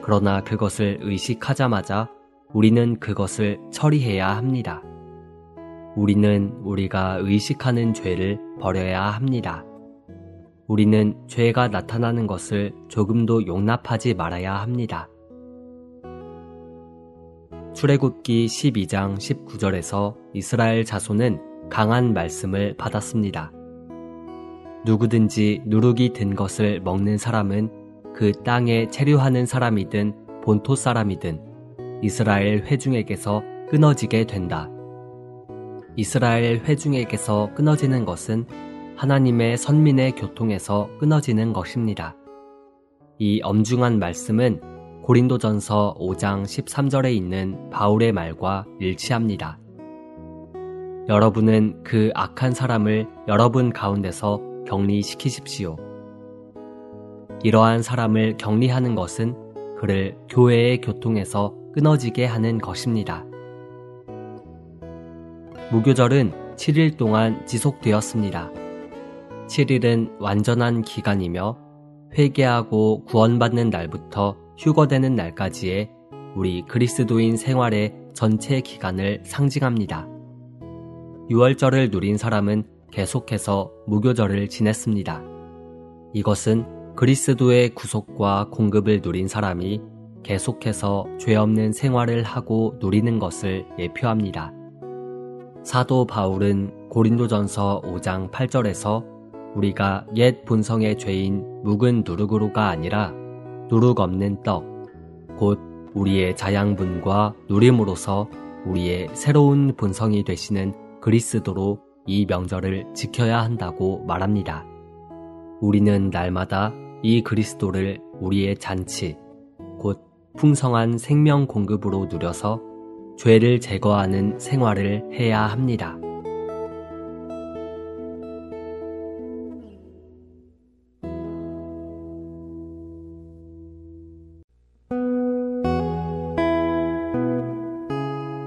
그러나 그것을 의식하자마자 우리는 그것을 처리해야 합니다. 우리는 우리가 의식하는 죄를 버려야 합니다. 우리는 죄가 나타나는 것을 조금도 용납하지 말아야 합니다. 출애굽기 12장 19절에서 이스라엘 자손은 강한 말씀을 받았습니다. 누구든지 누룩이 든 것을 먹는 사람은 그 땅에 체류하는 사람이든 본토 사람이든 이스라엘 회중에게서 끊어지게 된다. 이스라엘 회중에게서 끊어지는 것은 하나님의 선민의 교통에서 끊어지는 것입니다. 이 엄중한 말씀은 고린도전서 5장 13절에 있는 바울의 말과 일치합니다. 여러분은 그 악한 사람을 여러분 가운데서 격리시키십시오. 이러한 사람을 격리하는 것은 그를 교회의 교통에서 끊어지게 하는 것입니다. 무교절은 7일 동안 지속되었습니다. 7일은 완전한 기간이며 회개하고 구원받는 날부터 휴거되는 날까지의 우리 그리스도인 생활의 전체 기간을 상징합니다. 유월절을 누린 사람은 계속해서 무교절을 지냈습니다. 이것은 그리스도의 구속과 공급을 누린 사람이 계속해서 죄 없는 생활을 하고 누리는 것을 예표합니다. 사도 바울은 고린도전서 5장 8절에서 우리가 옛 본성의 죄인 묵은 누룩으로가 아니라 누룩 없는 떡, 곧 우리의 자양분과 누림으로서 우리의 새로운 본성이 되시는 그리스도로 이 명절을 지켜야 한다고 말합니다. 우리는 날마다 이 그리스도를 우리의 잔치, 곧 풍성한 생명 공급으로 누려서 죄를 제거하는 생활을 해야 합니다.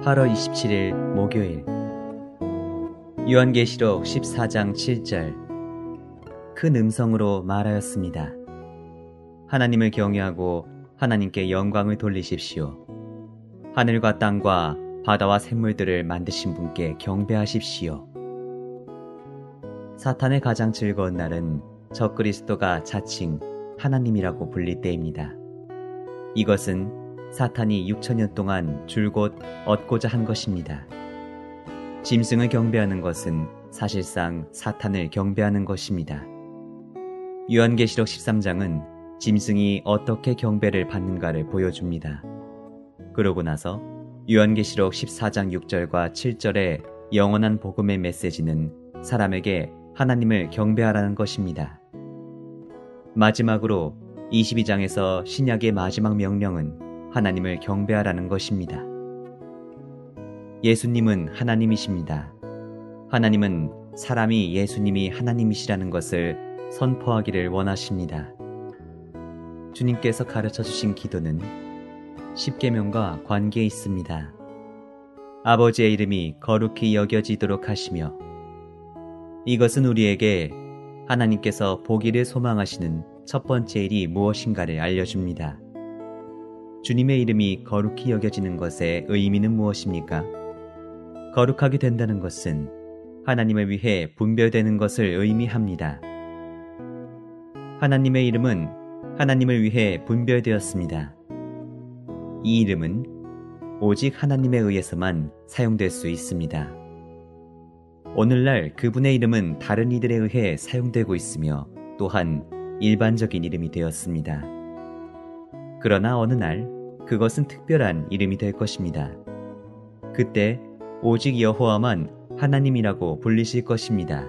(8월 27일) 목요일 요한계시록 14장 7절 큰 음성으로 말하였습니다. 하나님을 경외하고 하나님께 영광을 돌리십시오. 하늘과 땅과 바다와 샘물들을 만드신 분께 경배하십시오. 사탄의 가장 즐거운 날은 적그리스도가 자칭 하나님이라고 불릴 때입니다. 이것은 사탄이 6천년 동안 줄곧 얻고자 한 것입니다. 짐승을 경배하는 것은 사실상 사탄을 경배하는 것입니다. 요한계시록 13장은 짐승이 어떻게 경배를 받는가를 보여줍니다. 그러고 나서 요한계시록 14장 6절과 7절의 영원한 복음의 메시지는 사람에게 하나님을 경배하라는 것입니다. 마지막으로 22장에서 신약의 마지막 명령은 하나님을 경배하라는 것입니다. 예수님은 하나님이십니다. 하나님은 사람이 예수님이 하나님이시라는 것을 선포하기를 원하십니다. 주님께서 가르쳐 주신 기도는 십계명과 관계에 있습니다. 아버지의 이름이 거룩히 여겨지도록 하시며, 이것은 우리에게 하나님께서 보기를 소망하시는 첫 번째 일이 무엇인가를 알려줍니다. 주님의 이름이 거룩히 여겨지는 것의 의미는 무엇입니까? 거룩하게 된다는 것은 하나님을 위해 분별되는 것을 의미합니다. 하나님의 이름은 하나님을 위해 분별되었습니다. 이 이름은 오직 하나님에 의해서만 사용될 수 있습니다. 오늘날 그분의 이름은 다른 이들에 의해 사용되고 있으며 또한 일반적인 이름이 되었습니다. 그러나 어느 날 그것은 특별한 이름이 될 것입니다. 그때 오직 여호와만 하나님이라고 불리실 것입니다.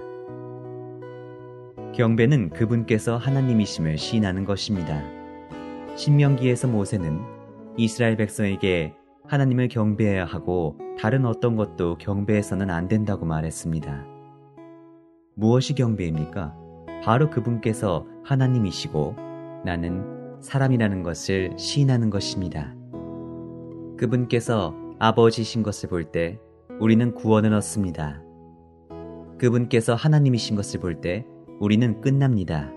경배는 그분께서 하나님이심을 시인하는 것입니다. 신명기에서 모세는 이스라엘 백성에게 하나님을 경배해야 하고 다른 어떤 것도 경배해서는 안 된다고 말했습니다. 무엇이 경배입니까? 바로 그분께서 하나님이시고 나는 사람이라는 것을 시인하는 것입니다. 그분께서 아버지신 것을 볼 때 우리는 구원을 얻습니다. 그분께서 하나님이신 것을 볼 때 우리는 끝납니다.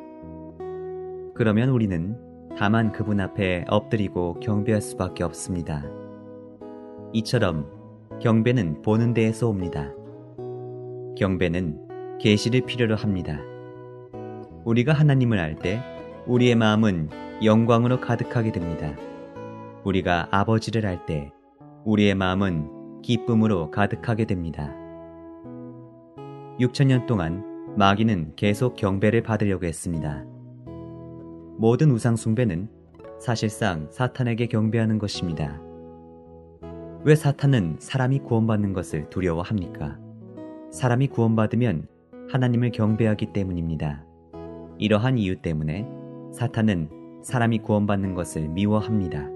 그러면 우리는 다만 그분 앞에 엎드리고 경배할 수밖에 없습니다. 이처럼 경배는 보는 데에서 옵니다. 경배는 계시를 필요로 합니다. 우리가 하나님을 알 때 우리의 마음은 영광으로 가득하게 됩니다. 우리가 아버지를 알 때 우리의 마음은 기쁨으로 가득하게 됩니다. 6천년 동안 마귀는 계속 경배를 받으려고 했습니다. 모든 우상 숭배는 사실상 사탄에게 경배하는 것입니다. 왜 사탄은 사람이 구원받는 것을 두려워합니까? 사람이 구원받으면 하나님을 경배하기 때문입니다. 이러한 이유 때문에 사탄은 사람이 구원받는 것을 미워합니다.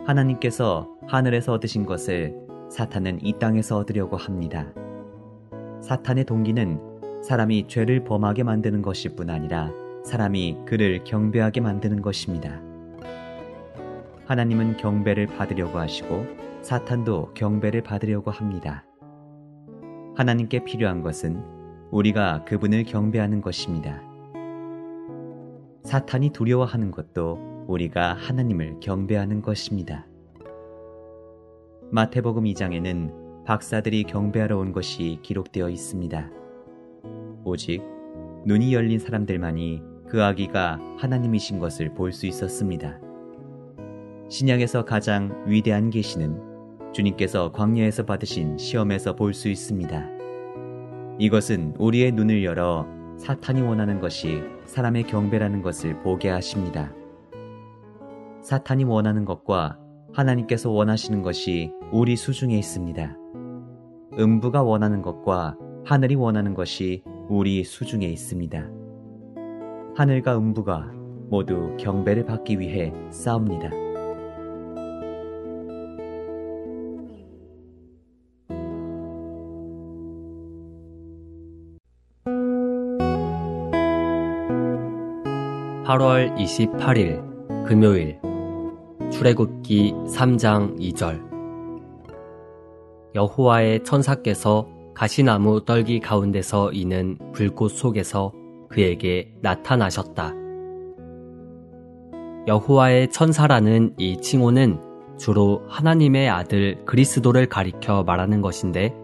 하나님께서 하늘에서 얻으신 것을 사탄은 이 땅에서 얻으려고 합니다. 사탄의 동기는 사람이 죄를 범하게 만드는 것일 뿐 아니라 사람이 그를 경배하게 만드는 것입니다. 하나님은 경배를 받으려고 하시고 사탄도 경배를 받으려고 합니다. 하나님께 필요한 것은 우리가 그분을 경배하는 것입니다. 사탄이 두려워하는 것도 우리가 하나님을 경배하는 것입니다. 마태복음 2장에는 박사들이 경배하러 온 것이 기록되어 있습니다. 오직 눈이 열린 사람들만이 그 아기가 하나님이신 것을 볼 수 있었습니다. 신약에서 가장 위대한 계시는 주님께서 광야에서 받으신 시험에서 볼 수 있습니다. 이것은 우리의 눈을 열어 사탄이 원하는 것이 사람의 경배라는 것을 보게 하십니다. 사탄이 원하는 것과 하나님께서 원하시는 것이 우리 수중에 있습니다. 음부가 원하는 것과 하늘이 원하는 것이 우리 수중에 있습니다. 하늘과 음부가 모두 경배를 받기 위해 싸웁니다. (8월 28일) 금요일 출애굽기 3장 2절 여호와의 천사께서 가시나무 떨기 가운데서 이는 불꽃 속에서 그에게 나타나셨다. 여호와의 천사라는 이 칭호는 주로 하나님의 아들 그리스도를 가리켜 말하는 것인데,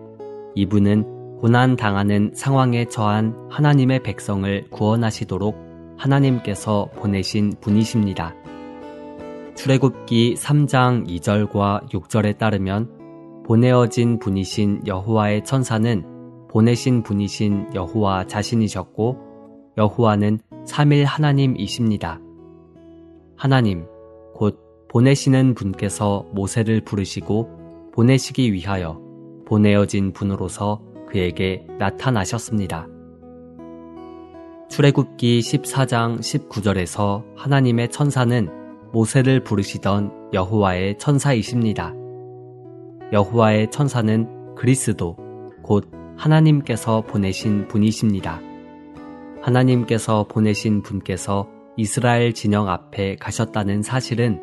이분은 고난당하는 상황에 처한 하나님의 백성을 구원하시도록 하나님께서 보내신 분이십니다. 출애굽기 3장 2절과 6절에 따르면 보내어진 분이신 여호와의 천사는 보내신 분이신 여호와 자신이셨고, 여호와는 삼일 하나님이십니다. 하나님, 곧 보내시는 분께서 모세를 부르시고 보내시기 위하여 보내어진 분으로서 그에게 나타나셨습니다. 출애굽기 14장 19절에서 하나님의 천사는 모세를 부르시던 여호와의 천사이십니다. 여호와의 천사는 그리스도, 곧 하나님께서 보내신 분이십니다. 하나님께서 보내신 분께서 이스라엘 진영 앞에 가셨다는 사실은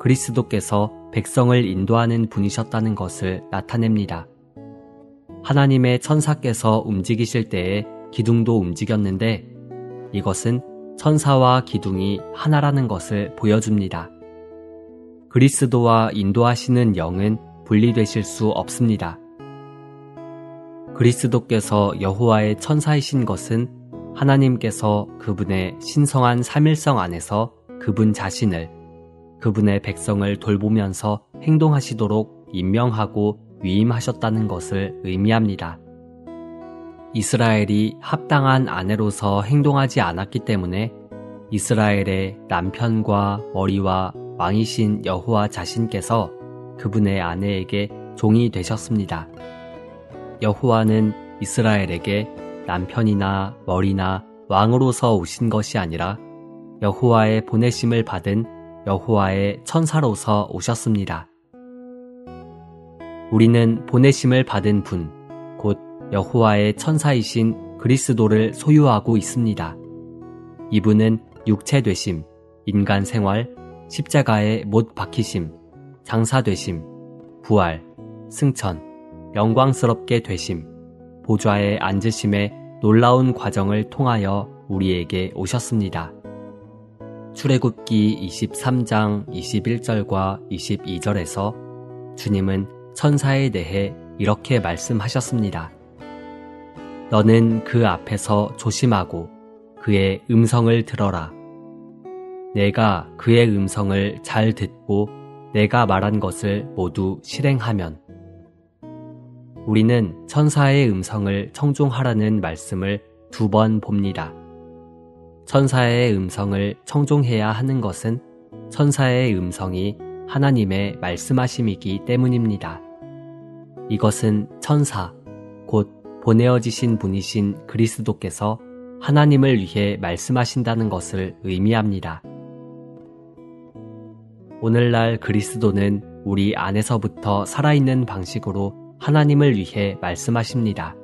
그리스도께서 백성을 인도하는 분이셨다는 것을 나타냅니다. 하나님의 천사께서 움직이실 때에 기둥도 움직였는데, 이것은 천사와 기둥이 하나라는 것을 보여줍니다. 그리스도와 인도하시는 영은 분리되실 수 없습니다. 그리스도께서 여호와의 천사이신 것은 하나님께서 그분의 신성한 삼일성 안에서 그분 자신을, 그분의 백성을 돌보면서 행동하시도록 임명하고 위임하셨다는 것을 의미합니다. 이스라엘이 합당한 아내로서 행동하지 않았기 때문에 이스라엘의 남편과 머리와 왕이신 여호와 자신께서 그분의 아내에게 종이 되셨습니다. 여호와는 이스라엘에게 남편이나 머리나 왕으로서 오신 것이 아니라 여호와의 보내심을 받은 여호와의 천사로서 오셨습니다. 우리는 보내심을 받은 분, 곧 여호와의 천사이신 그리스도를 소유하고 있습니다. 이분은 육체 되심, 인간 생활, 십자가에 못 박히심, 장사 되심, 부활, 승천, 영광스럽게 되심, 보좌에 앉으심의 놀라운 과정을 통하여 우리에게 오셨습니다. 출애굽기 23장 21절과 22절에서 주님은 천사에 대해 이렇게 말씀하셨습니다. 너는 그 앞에서 조심하고 그의 음성을 들어라. 내가 그의 음성을 잘 듣고 내가 말한 것을 모두 실행하면. 우리는 천사의 음성을 청종하라는 말씀을 2번 봅니다. 천사의 음성을 청종해야 하는 것은 천사의 음성이 하나님의 말씀하심이기 때문입니다. 이것은 천사, 곧 보내어지신 분이신 그리스도께서 하나님을 위해 말씀하신다는 것을 의미합니다. 오늘날 그리스도는 우리 안에서부터 살아있는 방식으로 하나님을 위해 말씀하십니다.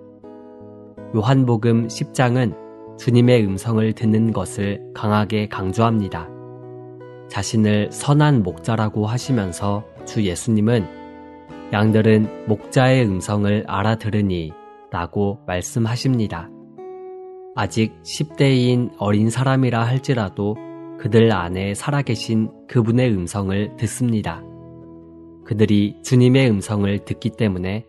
요한복음 10장은 주님의 음성을 듣는 것을 강하게 강조합니다. 자신을 선한 목자라고 하시면서 주 예수님은 양들은 목자의 음성을 알아들으니 라고 말씀하십니다. 아직 10대인 어린 사람이라 할지라도 그들 안에 살아계신 그분의 음성을 듣습니다. 그들이 주님의 음성을 듣기 때문에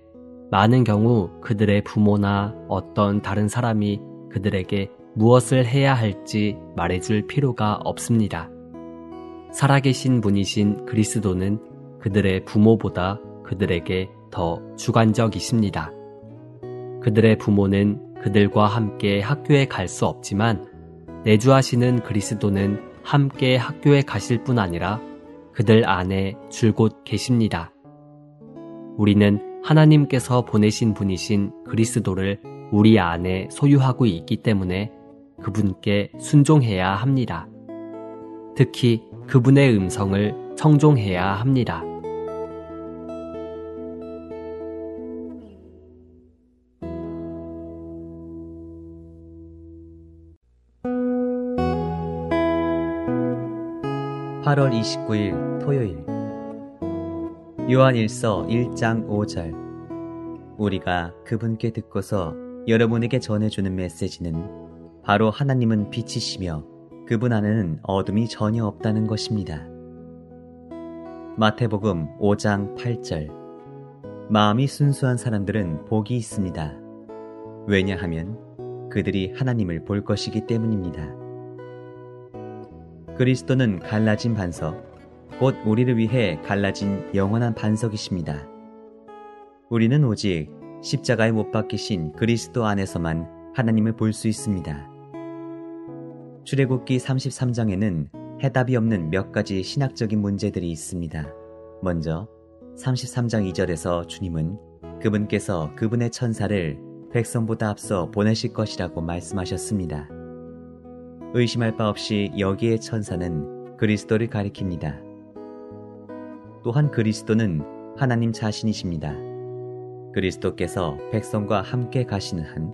많은 경우 그들의 부모나 어떤 다른 사람이 그들에게 무엇을 해야 할지 말해줄 필요가 없습니다. 살아계신 분이신 그리스도는 그들의 부모보다 그들에게 더 주관적이십니다. 그들의 부모는 그들과 함께 학교에 갈 수 없지만 내주하시는 그리스도는 함께 학교에 가실 뿐 아니라 그들 안에 줄곧 계십니다. 우리는 하나님께서 보내신 분이신 그리스도를 우리 안에 소유하고 있기 때문에 그분께 순종해야 합니다. 특히 그분의 음성을 청종해야 합니다. (8월 29일) 토요일 요한일서 1장 5절 우리가 그분께 듣고서 여러분에게 전해주는 메시지는 바로 하나님은 빛이시며 그분 안에는 어둠이 전혀 없다는 것입니다. 마태복음 5장 8절 마음이 순수한 사람들은 복이 있습니다. 왜냐하면 그들이 하나님을 볼 것이기 때문입니다. 그리스도는 갈라진 반석, 곧 우리를 위해 갈라진 영원한 반석이십니다. 우리는 오직 십자가에 못 박히신 그리스도 안에서만 하나님을 볼 수 있습니다. 출애굽기 33장에는 해답이 없는 몇 가지 신학적인 문제들이 있습니다. 먼저 33장 2절에서 주님은 그분께서 그분의 천사를 백성보다 앞서 보내실 것이라고 말씀하셨습니다. 의심할 바 없이 여기의 천사는 그리스도를 가리킵니다. 또한 그리스도는 하나님 자신이십니다. 그리스도께서 백성과 함께 가시는 한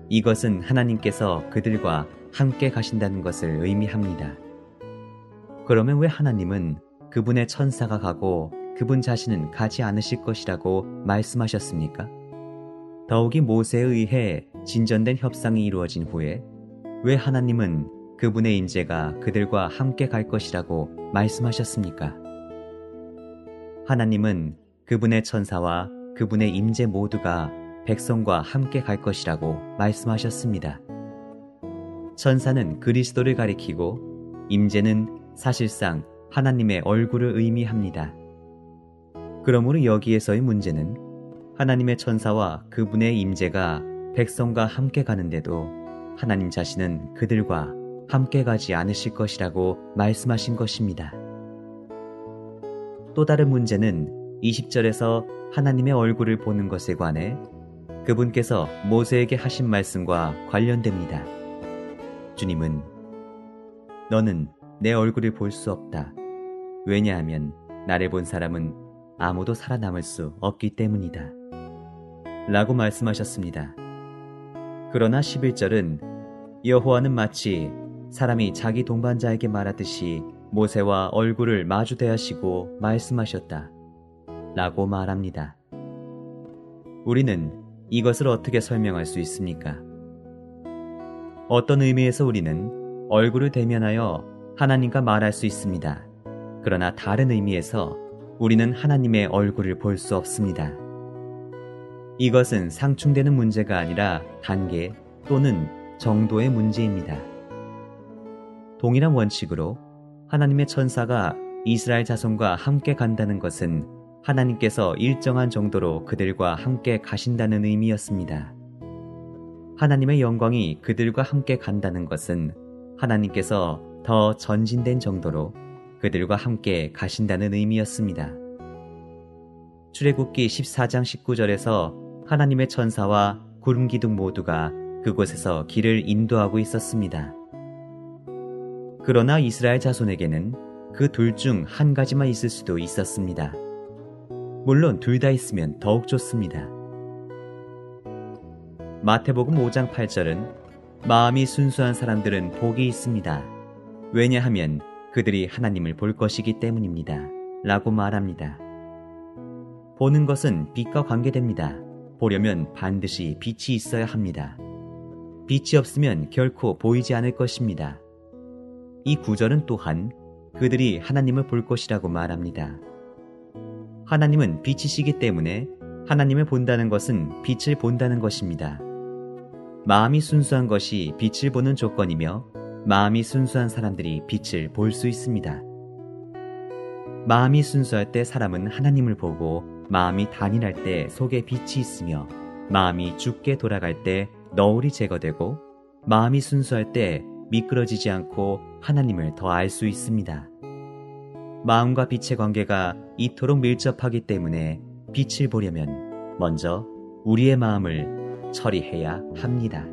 이것은 하나님께서 그들과 함께 가신다는 것을 의미합니다. 그러면 왜 하나님은 그분의 천사가 가고 그분 자신은 가지 않으실 것이라고 말씀하셨습니까? 더욱이 모세에 의해 진전된 협상이 이루어진 후에 왜 하나님은 그분의 임재가 그들과 함께 갈 것이라고 말씀하셨습니까? 하나님은 그분의 천사와 그분의 임재 모두가 백성과 함께 갈 것이라고 말씀하셨습니다. 천사는 그리스도를 가리키고 임재는 사실상 하나님의 얼굴을 의미합니다. 그러므로 여기에서의 문제는 하나님의 천사와 그분의 임재가 백성과 함께 가는데도 하나님 자신은 그들과 함께 가지 않으실 것이라고 말씀하신 것입니다. 또 다른 문제는 20절에서 하나님의 얼굴을 보는 것에 관해 그분께서 모세에게 하신 말씀과 관련됩니다. 주님은 너는 내 얼굴을 볼 수 없다. 왜냐하면 나를 본 사람은 아무도 살아남을 수 없기 때문이다. 라고 말씀하셨습니다. 그러나 11절은 여호와는 마치 사람이 자기 동반자에게 말하듯이 모세와 얼굴을 마주 대하시고 말씀하셨다. 라고 말합니다. 우리는 이것을 어떻게 설명할 수 있습니까? 어떤 의미에서 우리는 얼굴을 대면하여 하나님과 말할 수 있습니다. 그러나 다른 의미에서 우리는 하나님의 얼굴을 볼 수 없습니다. 이것은 상충되는 문제가 아니라 단계 또는 정도의 문제입니다. 동일한 원칙으로 하나님의 천사가 이스라엘 자손과 함께 간다는 것은 하나님께서 일정한 정도로 그들과 함께 가신다는 의미였습니다. 하나님의 영광이 그들과 함께 간다는 것은 하나님께서 더 전진된 정도로 그들과 함께 가신다는 의미였습니다. 출애굽기 14장 19절에서 하나님의 천사와 구름기둥 모두가 그곳에서 길을 인도하고 있었습니다. 그러나 이스라엘 자손에게는 그 둘 중 한 가지만 있을 수도 있었습니다. 물론 둘 다 있으면 더욱 좋습니다. 마태복음 5장 8절은 마음이 순수한 사람들은 복이 있습니다. 왜냐하면 그들이 하나님을 볼 것이기 때문입니다. 라고 말합니다. 보는 것은 빛과 관계됩니다. 보려면 반드시 빛이 있어야 합니다. 빛이 없으면 결코 보이지 않을 것입니다. 이 구절은 또한 그들이 하나님을 볼 것이라고 말합니다. 하나님은 빛이시기 때문에 하나님을 본다는 것은 빛을 본다는 것입니다. 마음이 순수한 것이 빛을 보는 조건이며 마음이 순수한 사람들이 빛을 볼 수 있습니다. 마음이 순수할 때 사람은 하나님을 보고 마음이 단일할 때 속에 빛이 있으며 마음이 죽게 돌아갈 때 너울이 제거되고 마음이 순수할 때 미끄러지지 않고 하나님을 더 알 수 있습니다. 마음과 빛의 관계가 이토록 밀접하기 때문에 빛을 보려면 먼저 우리의 마음을 처리해야 합니다.